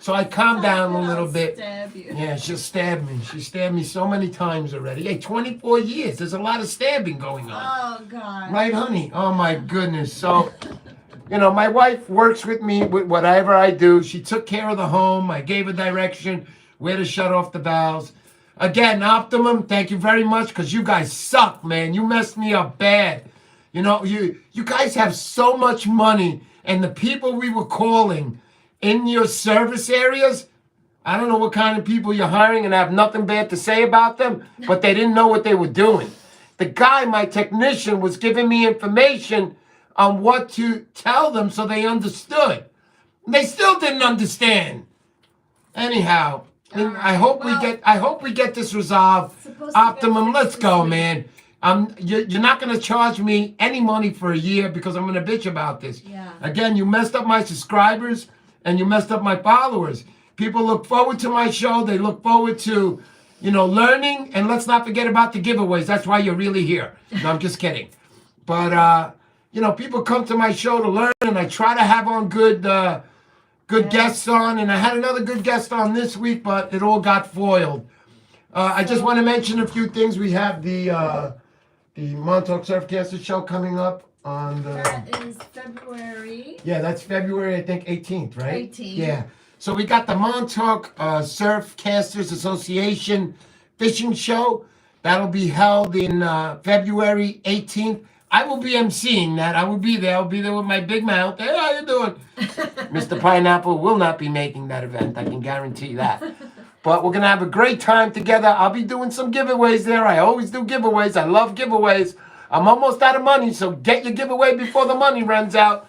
So I calmed down a little bit. Stab you. Yeah, she'll stab me. She stabbed me so many times already. Hey, 24 years. There's a lot of stabbing going on. Oh, God. Right, honey? Oh, my goodness. So, you know, my wife works with me with whatever I do. She took care of the home. I gave her direction where to shut off the valves. Again, Optimum, thank you very much, because you guys suck, man. You messed me up bad. You know, you guys have so much money, and the people we were calling in your service areas, I don't know what kind of people you're hiring, and I have nothing bad to say about them, but they didn't know what they were doing. The guy, my technician, was giving me information on what to tell them so they understood. They still didn't understand. Anyhow, I hope we get this resolved. Optimum, let's go, man. You're not going to charge me any money for a year because I'm going to bitch about this. Yeah. Again, you messed up my subscribers, and you messed up my followers. People look forward to my show. They look forward to, you know, learning. And let's not forget about the giveaways. That's why you're really here. No, I'm just kidding. But, you know, people come to my show to learn, and I try to have on good guests on. And I had another good guest on this week, but it all got foiled. I just want to mention a few things. We have the Montauk Surfcaster show coming up. That is February. Yeah, that's February, I think, 18th, right? 18th. Yeah. So we got the Montauk Surfcasters Association fishing show. That'll be held in February 18th. I will be emceeing that. I will be there. I'll be there with my big mouth. Hey, how you doing? Mr. Pineapple will not be making that event. I can guarantee that. But we're going to have a great time together. I'll be doing some giveaways there. I always do giveaways. I love giveaways. I'm almost out of money, so get your giveaway before the money runs out.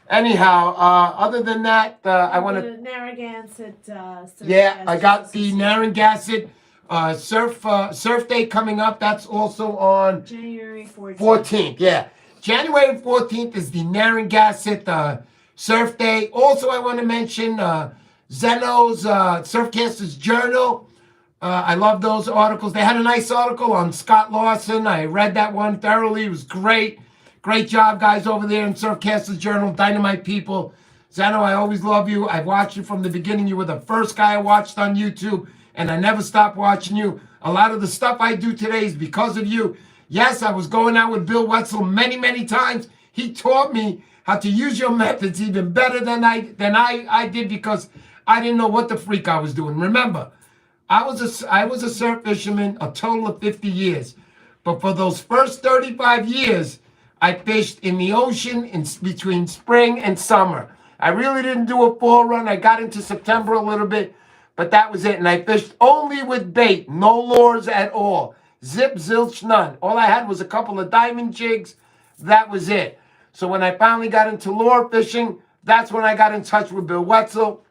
Anyhow, other than that, I want to... Narragansett. Yeah, I got the Narragansett Surf Day coming up. That's also on... January 14th, yeah. January 14th is the Narragansett Surf Day. Also, I want to mention Zeno's Surfcasters Journal. I love those articles. They had a nice article on Scott Lawson. I read that one thoroughly. It was great. Great job, guys, over there in Surfcasters Journal. Dynamite people. Zeno, I always love you. I've watched you from the beginning. You were the first guy I watched on YouTube, and I never stopped watching you. A lot of the stuff I do today is because of you. Yes, I was going out with Bill Wetzel many, many times. He taught me how to use your methods even better than I did, because I didn't know what the freak I was doing. Remember, I was a surf fisherman a total of 50 years. But for those first 35 years, I fished in the ocean in between spring and summer. I really didn't do a fall run. I got into September a little bit, but that was it. And I fished only with bait, no lures at all. Zip, zilch, none. All I had was a couple of diamond jigs. That was it. So when I finally got into lure fishing, that's when I got in touch with Bill Wetzel.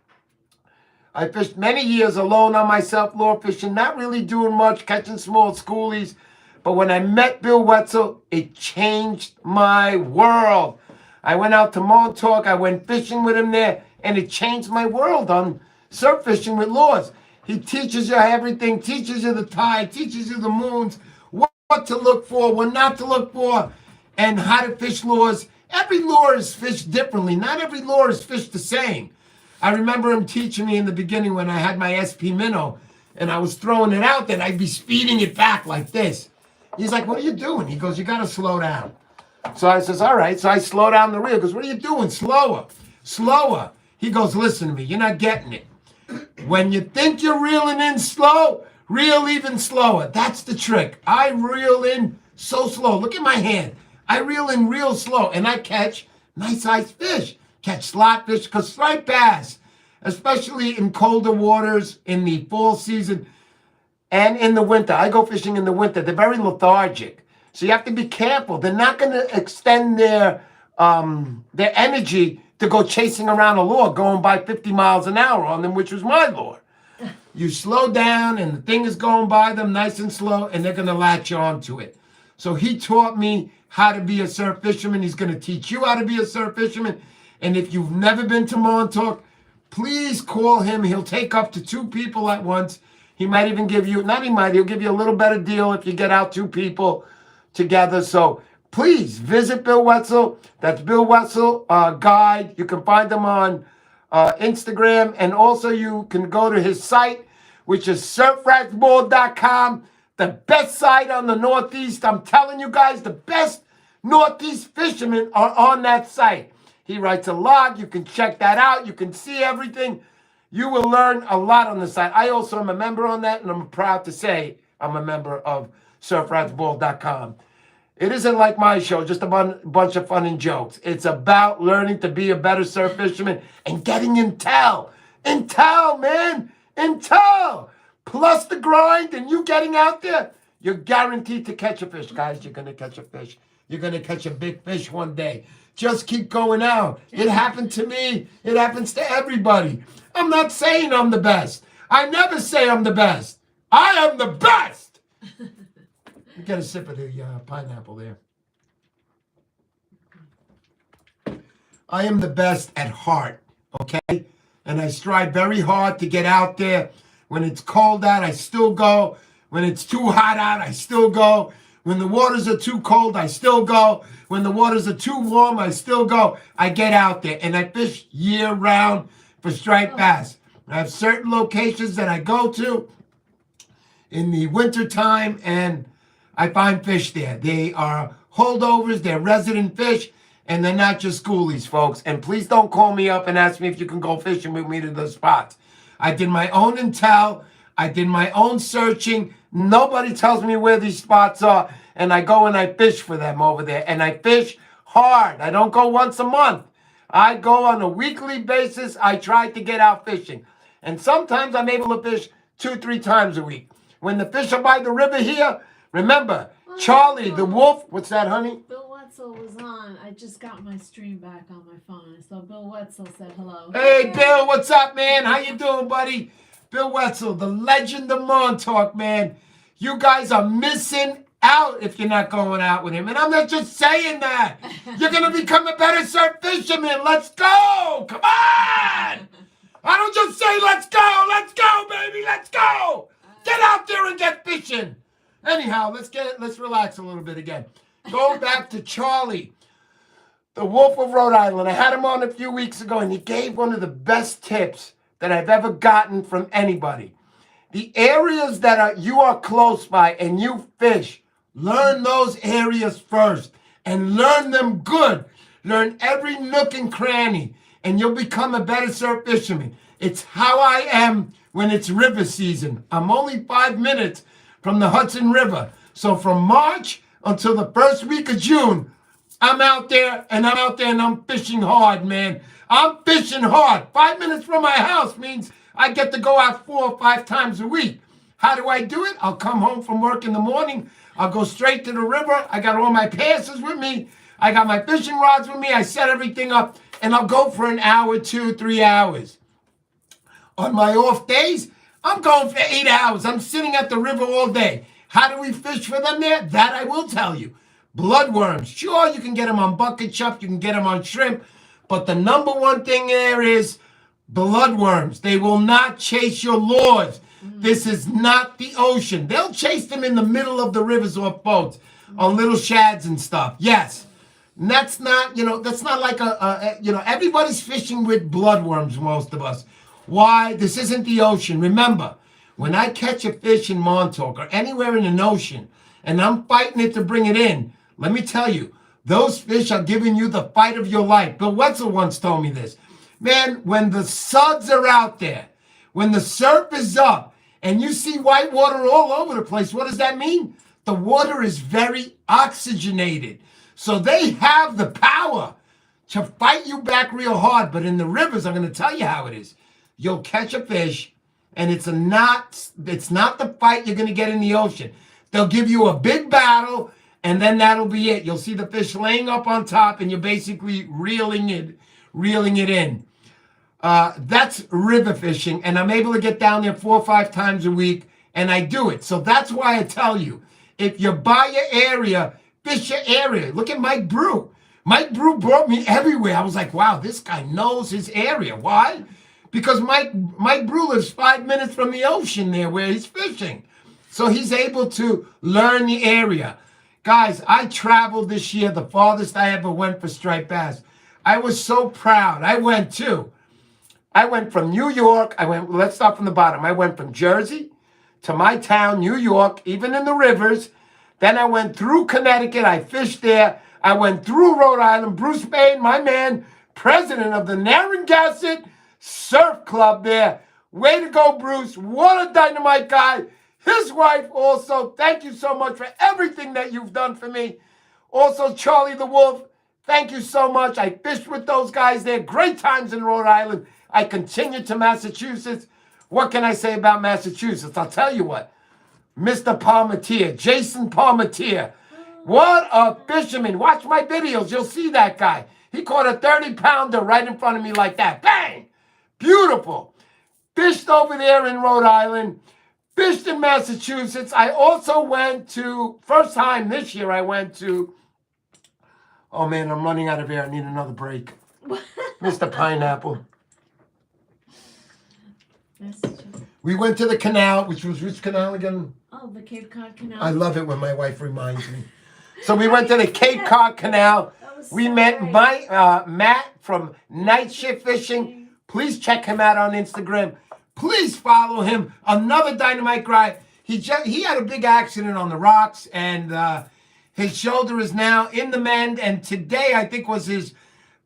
I fished many years alone on myself, lure fishing, not really doing much, catching small schoolies. But when I met Bill Wetzel, it changed my world. I went out to Montauk, I went fishing with him there, and it changed my world on surf fishing with lures. He teaches you everything, teaches you the tide, teaches you the moons, what to look for, what not to look for, and how to fish lures. Every lure is fished differently. Not every lure is fished the same. I remember him teaching me in the beginning when I had my SP minnow and I was throwing it out there, I'd be speeding it back like this. He's like, what are you doing? He goes, you got to slow down. So I says, all right. So I slow down the reel. He goes, what are you doing? Slower, slower. He goes, listen to me. You're not getting it. When you think you're reeling in slow, reel even slower. That's the trick. I reel in so slow. Look at my hand. I reel in real slow and I catch nice sized fish. Catch slot fish, because striped bass, especially in colder waters in the fall season and in the winter. I go fishing in the winter. They're very lethargic. So you have to be careful. They're not going to extend their energy to go chasing around a lure, going by 50 miles an hour on them, which was my lure. You slow down and the thing is going by them nice and slow, and they're going to latch on to it. So he taught me how to be a surf fisherman. He's going to teach you how to be a surf fisherman. And if you've never been to Montauk, please call him. He'll take up to 2 people at once. He might even give you, he'll give you a little better deal if you get out 2 people together. So please visit Bill Wetzel. That's Bill Wetzel Guide. You can find him on Instagram. And also you can go to his site, which is surfratsball.com. The best site on the Northeast. I'm telling you guys, the best Northeast fishermen are on that site. He writes a log. You can check that out. You can see everything. You will learn a lot on the site. I also am a member on that, and I'm proud to say I'm a member of surfratsball.com. It isn't like my show, just a bunch of fun and jokes. It's about learning to be a better surf fisherman and getting intel. Intel, man. Intel. Plus the grind and you getting out there, you're guaranteed to catch a fish. Guys, you're going to catch a fish. You're going to catch a big fish one day. Just keep going out. It happened to me. It happens to everybody. I'm not saying I'm the best. I never say I'm the best. I am the best. Get a sip of the pineapple there. I am the best at heart, okay? And I strive very hard to get out there. When it's cold out, I still go. When it's too hot out, I still go. When the waters are too cold, I still go. When the waters are too warm, I still go. I get out there and I fish year round for striped bass. I have certain locations that I go to in the winter time and I find fish there. They are holdovers, they're resident fish, and they're not just schoolies, folks. And please don't call me up and ask me if you can go fishing with me to those spots. I did my own intel. I did my own searching. Nobody tells me where these spots are. And I go and I fish for them over there. And I fish hard. I don't go once a month. I go on a weekly basis. I try to get out fishing. And sometimes I'm able to fish 2-3 times a week. When the fish are by the river here, remember, Charlie, the wolf. What's that, honey? Bill Wetzel was on. I just got my stream back on my phone. So Bill Wetzel said hello. Hey, Bill, what's up, man? How you doing, buddy? Bill Wetzel, the legend of Montauk, man. You guys are missing out if you're not going out with him. And I'm not just saying that. You're going to become a better surf fisherman. Let's go. Come on. I don't just say let's go, baby, let's go. Get out there and get fishing. Anyhow, let's relax a little bit again. Going back to Charlie, the Wolf of Rhode Island. I had him on a few weeks ago, and he gave one of the best tips that I've ever gotten from anybody. The areas that you are close by and you fish, learn those areas first and learn them good. Learn every nook and cranny and you'll become a better surf fisherman. It's how I am when it's river season. I'm only 5 minutes from the Hudson River. So from March until the first week of June, I'm out there and I'm fishing hard, man. I'm fishing hard. 5 minutes from my house means I get to go out 4 or 5 times a week. How do I do it? I'll come home from work in the morning. I'll go straight to the river. I got all my passes with me. I got my fishing rods with me. I set everything up and I'll go for an hour, 2, 3 hours. On my off days, I'm going for 8 hours. I'm sitting at the river all day. How do we fish for them there? That I will tell you. Bloodworms. Sure, you can get them on bucket chop. You can get them on shrimp. But the number one thing there is bloodworms. They will not chase your lures. This is not the ocean. They'll chase them in the middle of the rivers off boats on little shads and stuff. Yes. And that's not, that's not like everybody's fishing with bloodworms, most of us. Why? This isn't the ocean. Remember, when I catch a fish in Montauk or anywhere in an ocean and I'm fighting it to bring it in, let me tell you, those fish are giving you the fight of your life. Bill Wetzel once told me this. Man, when the suds are out there, when the surf is up, and you see white water all over the place, what does that mean? The water is very oxygenated. So they have the power to fight you back real hard. But in the rivers, I'm going to tell you how it is. You'll catch a fish, and it's not the fight you're going to get in the ocean. They'll give you a big battle, and then that'll be it. You'll see the fish laying up on top, and you're basically reeling it in. That's river fishing, and I'm able to get down there 4 or 5 times a week, and I do it. So that's why I tell you, if you're by your area, fish your area. Look at Mike Brew. Mike Brew brought me everywhere. I was like, wow, this guy knows his area. Why? Because Mike Brew lives 5 minutes from the ocean there where he's fishing. So he's able to learn the area. Guys, I traveled this year, the farthest I ever went for striped bass. I was so proud. I went from New York. Let's start from the bottom. I went from Jersey to my town, New York, even in the rivers. Then I went through Connecticut. I fished there. I went through Rhode Island. Bruce Bain, my man, president of the Narragansett Surf Club there. Way to go, Bruce. What a dynamite guy. His wife also, thank you so much for everything that you've done for me. Also, Charlie the Wolf, thank you so much. I fished with those guys there. Great times in Rhode Island. I continued to Massachusetts. What can I say about Massachusetts? I'll tell you what. Mr. Palmatier, Jason Palmatier. What a fisherman. Watch my videos. You'll see that guy. He caught a 30-pounder right in front of me like that. Bang! Beautiful. Fished over there in Rhode Island. Fished in Massachusetts. I also went to, first time this year I went to, oh man, I'm running out of air. I need another break. Mr. Pineapple. We went to the canal, which canal again? Oh, the Cape Cod Canal. I love it when my wife reminds me. So we went to the Cape Cod Canal. We met Matt from Night Shift Fishing. Please check him out on Instagram. Please follow him. Another dynamite guy. He had a big accident on the rocks, and his shoulder is now in the mend. And today, I think, was his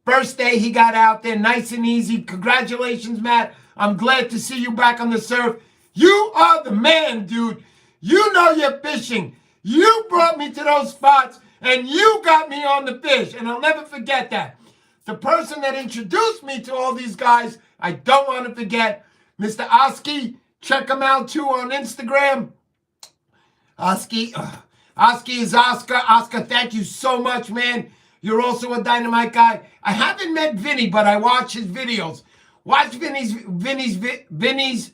first day he got out there, nice and easy. Congratulations, Matt. I'm glad to see you back on the surf. You are the man, dude. You know you're fishing. You brought me to those spots, and you got me on the fish, and I'll never forget that. The person that introduced me to all these guys, I don't want to forget, Mr. Oski. Check him out, too, on Instagram. Oski is Oscar. Oscar, thank you so much, man. You're also a dynamite guy. I haven't met Vinny, but I watch his videos. Watch Vinny's videos.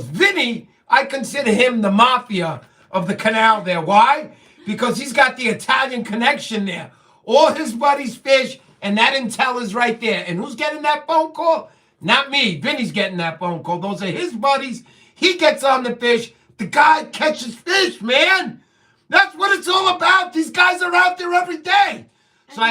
Vinny, I consider him the mafia of the canal there. Why? Because he's got the Italian connection there. All his buddies fish, and that intel is right there. And who's getting that phone call? Not me. Vinny's getting that phone call. Those are his buddies. He gets on the fish. The guy catches fish, man. That's what it's all about. These guys are out there every day. So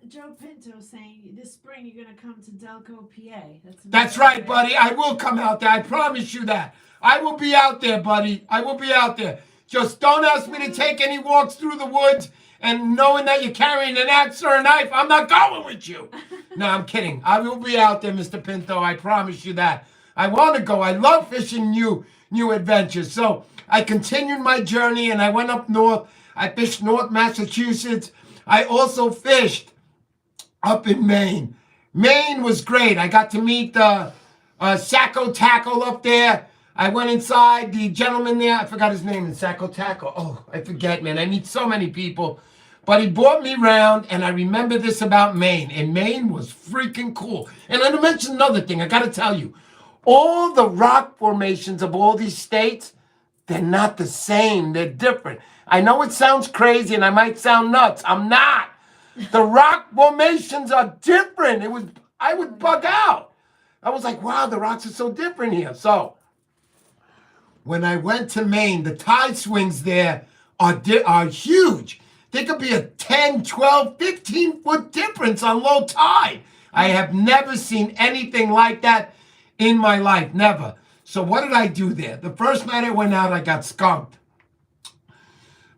Joe Pinto saying this spring you're going to come to Delco, PA. That's right, buddy. I will come out there. I promise you that. I will be out there, buddy. I will be out there. Just don't ask me to take any walks through the woods and knowing that you're carrying an axe or a knife, I'm not going with you. No, I'm kidding. I will be out there, Mr. Pinto. I promise you that. I want to go. I love fishing new adventures. So I continued my journey and I went up north. I fished North Massachusetts. I also fished up in Maine. Maine was great. I got to meet Sacco Tackle up there. I went inside. The gentleman there, I forgot his name, in Sacco Tackle. Oh, I forget, man. I meet so many people. But he brought me around, and I remember this about Maine. And Maine was freaking cool. And I'm going to mention another thing. I got to tell you. All the rock formations of all these states, they're not the same. They're different. I know it sounds crazy, and I might sound nuts. I'm not. The rock formations are different. I would bug out. I was like, wow, the rocks are so different here. So when I went to Maine, the tide swings there are huge. There could be a 10, 12, 15-foot difference on low tide. I have never seen anything like that in my life, never. So what did I do there? The first night I went out, I got skunked.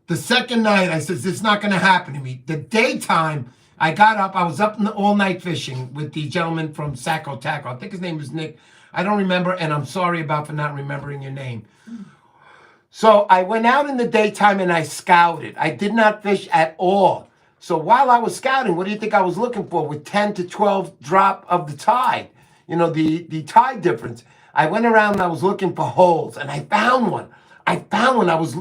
The second night, I said, it's not going to happen to me. The daytime, I got up. I was up all night fishing with the gentleman from Sacco Tackle. I think his name was Nick. I don't remember, and I'm sorry for not remembering your name. So I went out in the daytime and I scouted. I did not fish at all. So while I was scouting, what do you think I was looking for with 10 to 12 drop of the tide? You know, the tide difference. I went around and I was looking for holes, and I found one. I was,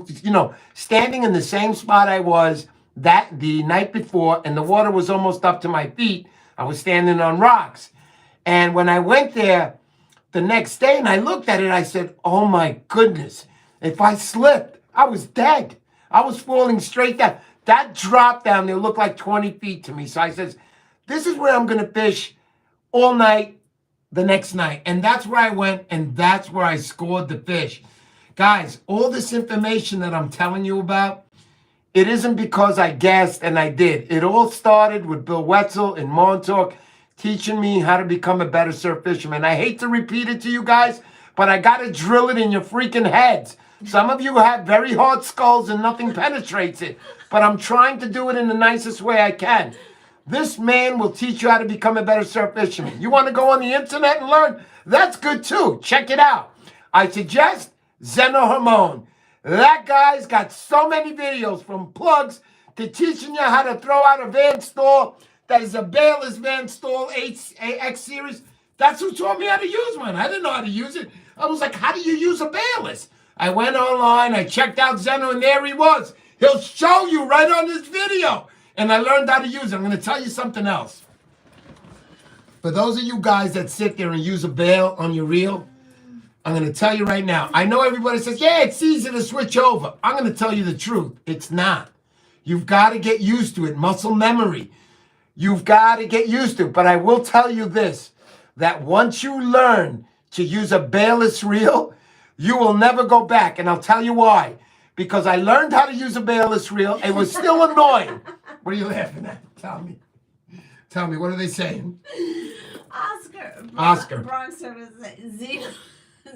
standing in the same spot I was the night before, and the water was almost up to my feet. I was standing on rocks. And when I went there the next day and I looked at it, I said, oh my goodness, if I slipped, I was dead. I was falling straight down. That drop down there looked like 20 feet to me. So I says, this is where I'm going to fish all night the next night. And that's where I went, and that's where I scored the fish. Guys, all this information that I'm telling you about, it isn't because I guessed and I did. It all started with Bill Wetzel in Montauk teaching me how to become a better surf fisherman. I hate to repeat it to you guys, but I got to drill it in your freaking heads. Some of you have very hard skulls and nothing penetrates it, but I'm trying to do it in the nicest way I can. This man will teach you how to become a better surf fisherman. You want to go on the internet and learn? That's good too. Check it out. I suggest Zeno Hamon. That guy's got so many videos, from plugs to teaching you how to throw out a Van Stall that is a bailless Van Stall X series. That's who taught me how to use one. I didn't know how to use it. I was like, how do you use a bailless? I went online, I checked out Zeno, and there he was. He'll show you right on this video. And I learned how to use it. I'm going to tell you something else. For those of you guys that sit there and use a bail on your reel, I'm going to tell you right now. I know everybody says, yeah, it's easy to switch over. I'm going to tell you the truth. It's not. You've got to get used to it. Muscle memory. You've got to get used to it. But I will tell you this, that once you learn to use a bailless reel, you will never go back. And I'll tell you why. Because I learned how to use a bailless reel. It was still annoying. What are you laughing at? Tell me. Tell me, what are they saying? Oscar. Bronx service.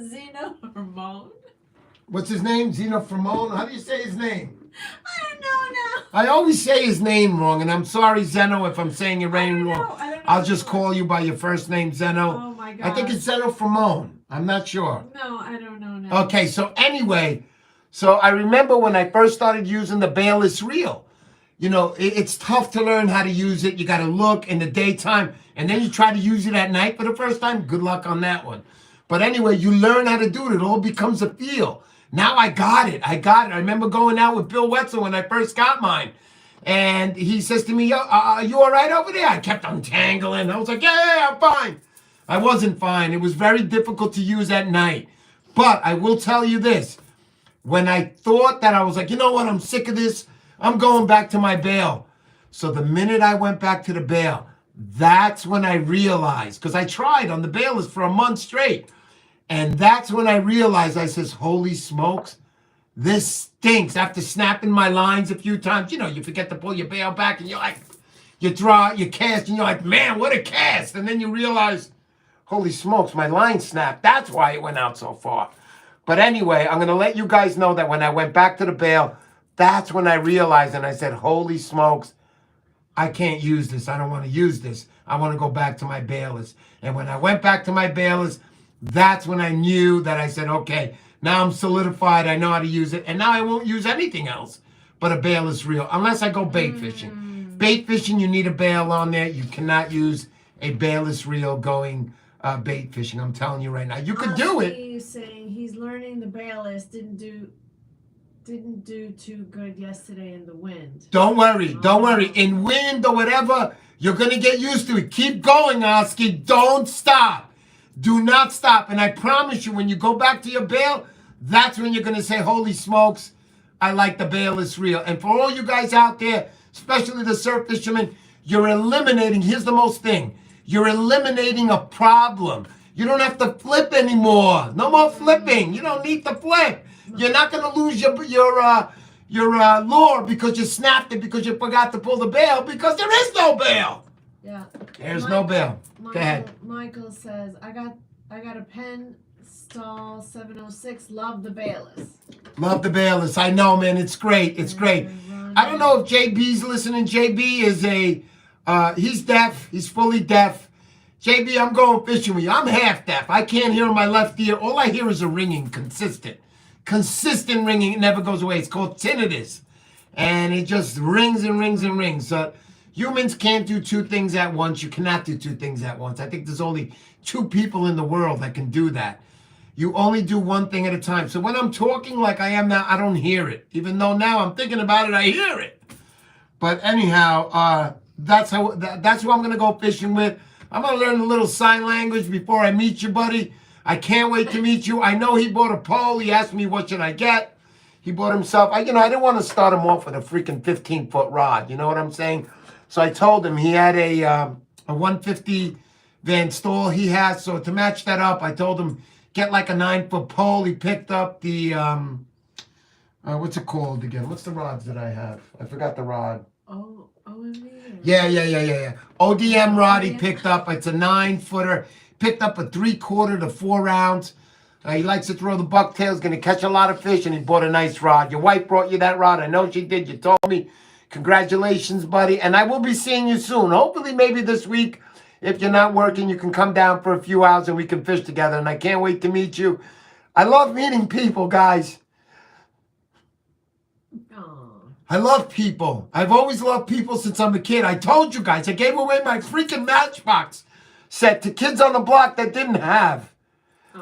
Zeno Ramon. What's his name? Zeno Ramon? How do you say his name? I don't know now. I always say his name wrong, and I'm sorry, Zeno, if I'm saying your name wrong. I don't know. I'll just call you by your first name, Zeno. Oh my God. I think it's Zeno Ramon. I'm not sure. No, I don't know now. Okay, so anyway, so I remember when I first started using the bailless reel. You know, it's tough to learn how to use it. You got to look in the daytime, and then you try to use it at night for the first time. Good luck on that one. But anyway, you learn how to do it. It all becomes a feel. Now I got it. I remember going out with Bill Wetzel when I first got mine. And he says to me, are you all right over there? I kept untangling. I was like, yeah, I'm fine. I wasn't fine. It was very difficult to use at night. But I will tell you this. When I thought that, I was like, you know what? I'm sick of this. I'm going back to my bail. So the minute I went back to the bail, that's when I realized, because I tried on the bailless for a month straight. And that's when I realized, I says, holy smokes, this stinks. After snapping my lines a few times, you know, you forget to pull your bail back and you're like, you cast and you're like, man, what a cast. And then you realize, holy smokes, my line snapped. That's why it went out so far. But anyway, I'm going to let you guys know that when I went back to the bale, that's when I realized, and I said, holy smokes, I can't use this. I don't want to use this. I want to go back to my balers. And when I went back to my balers, that's when I knew that I said, okay, now I'm solidified. I know how to use it. And now I won't use anything else but a baler's reel, unless I go bait fishing. Bait fishing, you need a bail on there. You cannot use a baler's reel going bait fishing. I'm telling you right now. You could do it. He's saying he's learning the bailless didn't do too good yesterday in the wind. Don't worry. Don't worry. In wind or whatever, you're going to get used to it. Keep going, Oski. Don't stop. Do not stop. And I promise you, when you go back to your bail, that's when you're going to say, holy smokes, I like the bailless reel. And for all you guys out there, especially the surf fishermen, you're eliminating, here's the most thing, you're eliminating a problem. You don't have to flip anymore. No more flipping. You don't need to flip. You're not going to lose your lure because you snapped it because you forgot to pull the bail, because there is no bail. Yeah. There's no bail. Go ahead. Michael says, I got a pen stall 706. Love the bailless. Love the bailless. I know, man. It's great. It's great. I don't know if JB's listening. JB is he's deaf. He's fully deaf. JB, I'm going fishing with you. I'm half deaf. I can't hear in my left ear. All I hear is a ringing, consistent ringing. It never goes away. It's called tinnitus. And it just rings and rings and rings. So humans can't do two things at once. You cannot do two things at once. I think there's only two people in the world that can do that. You only do one thing at a time. So when I'm talking like I am now, I don't hear it. Even though now I'm thinking about it, I hear it. But anyhow, that's who I'm going to go fishing with. I'm going to learn a little sign language before I meet you, buddy. I can't wait to meet you. I know he bought a pole. He asked me, what should I get? He bought himself, I didn't want to start him off with a freaking 15-foot rod. You know what I'm saying? So I told him he had a 150 Van Stol he has. So to match that up, I told him, get like a 9-foot pole. He picked up the, what's it called again? What's the rods that I have? I forgot the rod. OMV? Yeah. ODM rod he picked up. It's a 9-footer. Picked up a 3/4 to 4 ounce. He likes to throw the bucktail. He's going to catch a lot of fish, and he bought a nice rod. Your wife brought you that rod. I know she did. You told me. Congratulations, buddy. And I will be seeing you soon. Hopefully, maybe this week. If you're not working, you can come down for a few hours and we can fish together. And I can't wait to meet you. I love meeting people, guys. I love people. I've always loved people since I'm a kid. I told you guys, I gave away my freaking Matchbox set to kids on the block that didn't have.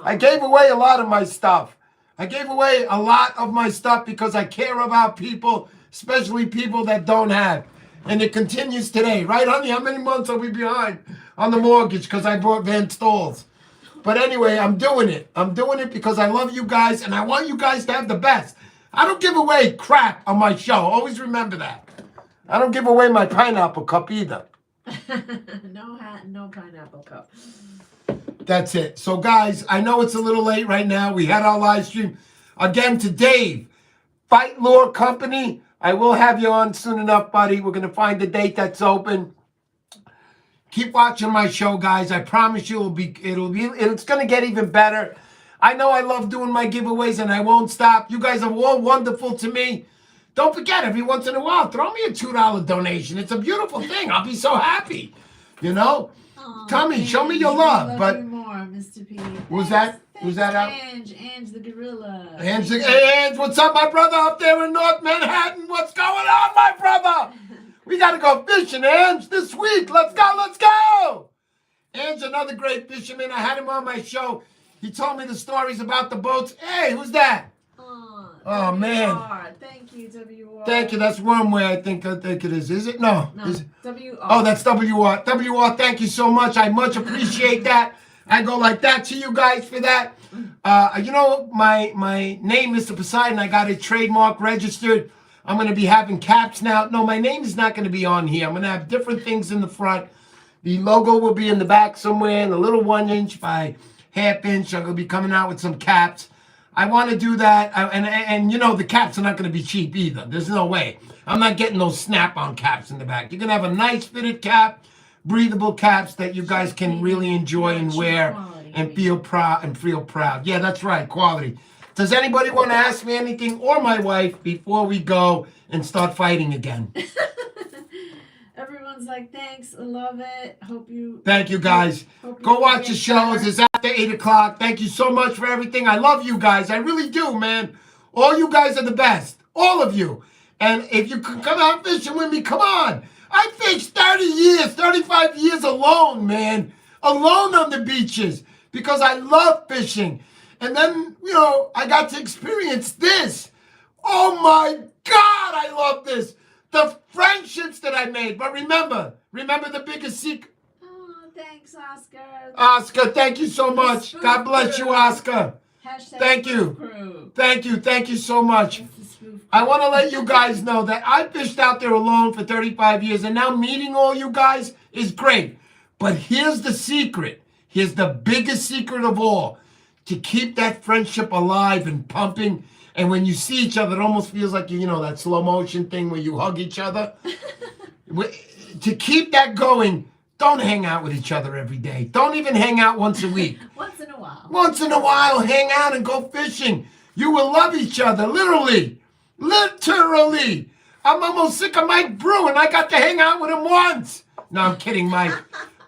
I gave away a lot of my stuff. I gave away a lot of my stuff because I care about people, especially people that don't have. And it continues today. Right, honey? How many months are we behind on the mortgage because I bought Van Stol's? But anyway, I'm doing it. I'm doing it because I love you guys and I want you guys to have the best. I don't give away crap on my show. Always remember that. I don't give away my pineapple cup either. No pineapple cup. That's it. So, guys, I know it's a little late right now. We had our live stream. Again, to Dave, Fight Lure Company. I will have you on soon enough, buddy. We're going to find a date that's open. Keep watching my show, guys. I promise you it's going to get even better. I know I love doing my giveaways, and I won't stop. You guys are all wonderful to me. Don't forget, every once in a while, throw me a $2 donation. It's a beautiful thing. I'll be so happy. You know? Tommy, show me your love. But you more, Mr. P. Who's that? Who's that out? Ange the gorilla. Ange, what's up, my brother up there in North Manhattan? What's going on, my brother? We got to go fishing, Ange, this week. Let's go. Ange, another great fisherman. I had him on my show. He told me the stories about the boats. Hey, who's that? Oh, man. Thank you, WR. Thank you. That's Wormway, I think it is. Is it? No. Is it? WR. Oh, that's WR. WR, thank you so much. I much appreciate that. I go like that to you guys for that. My name, Mr. Poseidon, I got a trademark registered. I'm going to be having caps now. No, my name is not going to be on here. I'm going to have different things in the front. The logo will be in the back somewhere, in a little 1-inch by half-inch. I'm going to be coming out with some caps. I want to do that, and the caps are not going to be cheap either. There's no way. I'm not getting those snap-on caps in the back. You're going to have a nice fitted cap, breathable caps that you guys can really enjoy and wear and feel proud. Yeah, that's right, quality. Does anybody want to ask me anything or my wife before we go and start fighting again? Everyone's like, thanks, I love it. Thank you, guys. Hope Go you watch get the shows. better. It's after 8 o'clock. Thank you so much for everything. I love you guys. I really do, man. All you guys are the best. All of you. And if you could come out fishing with me, come on. I fished 30 years, 35 years alone, man. Alone on the beaches because I love fishing. And then, I got to experience this. Oh, my God, I love this. The friendships that I made. But remember the biggest secret. Oh, thanks, Oscar. Oscar, thank you so much. God bless you, Oscar. Hashtag Thank you. Crew. Thank you so much. I want to let you guys know that I fished out there alone for 35 years, and now meeting all you guys is great. But here's the secret. Here's the biggest secret of all. To keep that friendship alive and pumping. And when you see each other, it almost feels like, that slow motion thing where you hug each other. To keep that going, don't hang out with each other every day. Don't even hang out once a week. Once in a while. Once in a while, hang out and go fishing. You will love each other, literally. Literally. I'm almost sick of Mike Brew, and I got to hang out with him once. No, I'm kidding, Mike.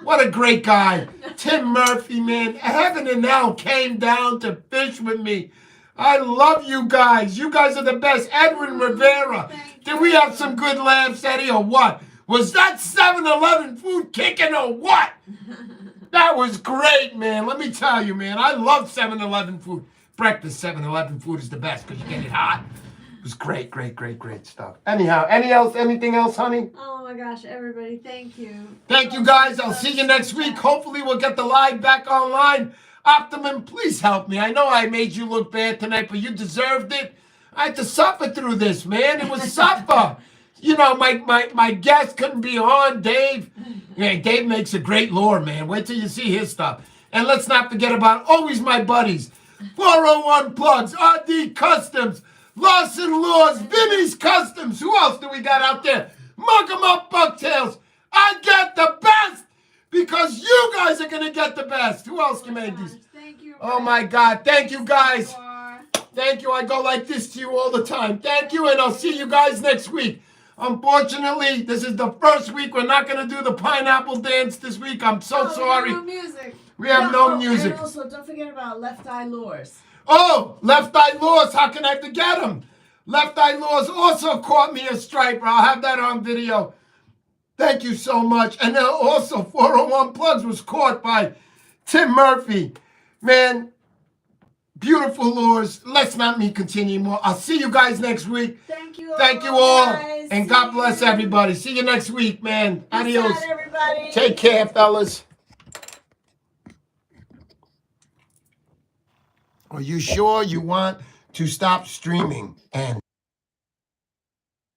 What a great guy. Tim Murphy, man. Heaven and hell came down to fish with me. I love you guys. You guys are the best. Edwin Rivera. Did we have some good laughs, Eddie, or what? Was that 7-Eleven food kicking or what? That was great, man. Let me tell you, man. I love 7-Eleven food. Breakfast 7-Eleven food is the best because you get it hot. It was great stuff. Anyhow, anything else, honey? Oh my gosh, everybody, thank you. Thank you, guys. I'll see you next week. Hopefully we'll get the live back online. Optimum, please help me. I know I made you look bad tonight, but you deserved it. I had to suffer through this, man. It was suffer. My guest couldn't be on, Dave. Yeah, Dave makes a great lure, man. Wait till you see his stuff. And let's not forget about always my buddies. 401 Plugs, RD Customs, Lawson Lures, Vinny's Customs. Who else do we got out there? Mug 'em up, Bucktails. I get the best because you guys are going to get the best. Who else can make these? Thank you. Oh, my God. Thank you, guys. Thank you. I go like this to you all the time. Thank you, and I'll see you guys next week. Unfortunately, this is the first week. We're not going to do the pineapple dance this week. I'm so sorry. We have no music. We have no music. And also, don't forget about Left Eye Lures. Oh, Left Eye Lures. How can I forget him? Left Eye Lures also caught me a striper. I'll have that on video. Thank you so much. And then also 401 Plugs was caught by Tim Murphy. Man, beautiful lures. Let's not me continue more. I'll see you guys next week. Thank you all. Thank you all. Guys. And God bless everybody. See you next week, man. Adios. Peace out, everybody. Take care, fellas. Are you sure you want to stop streaming? And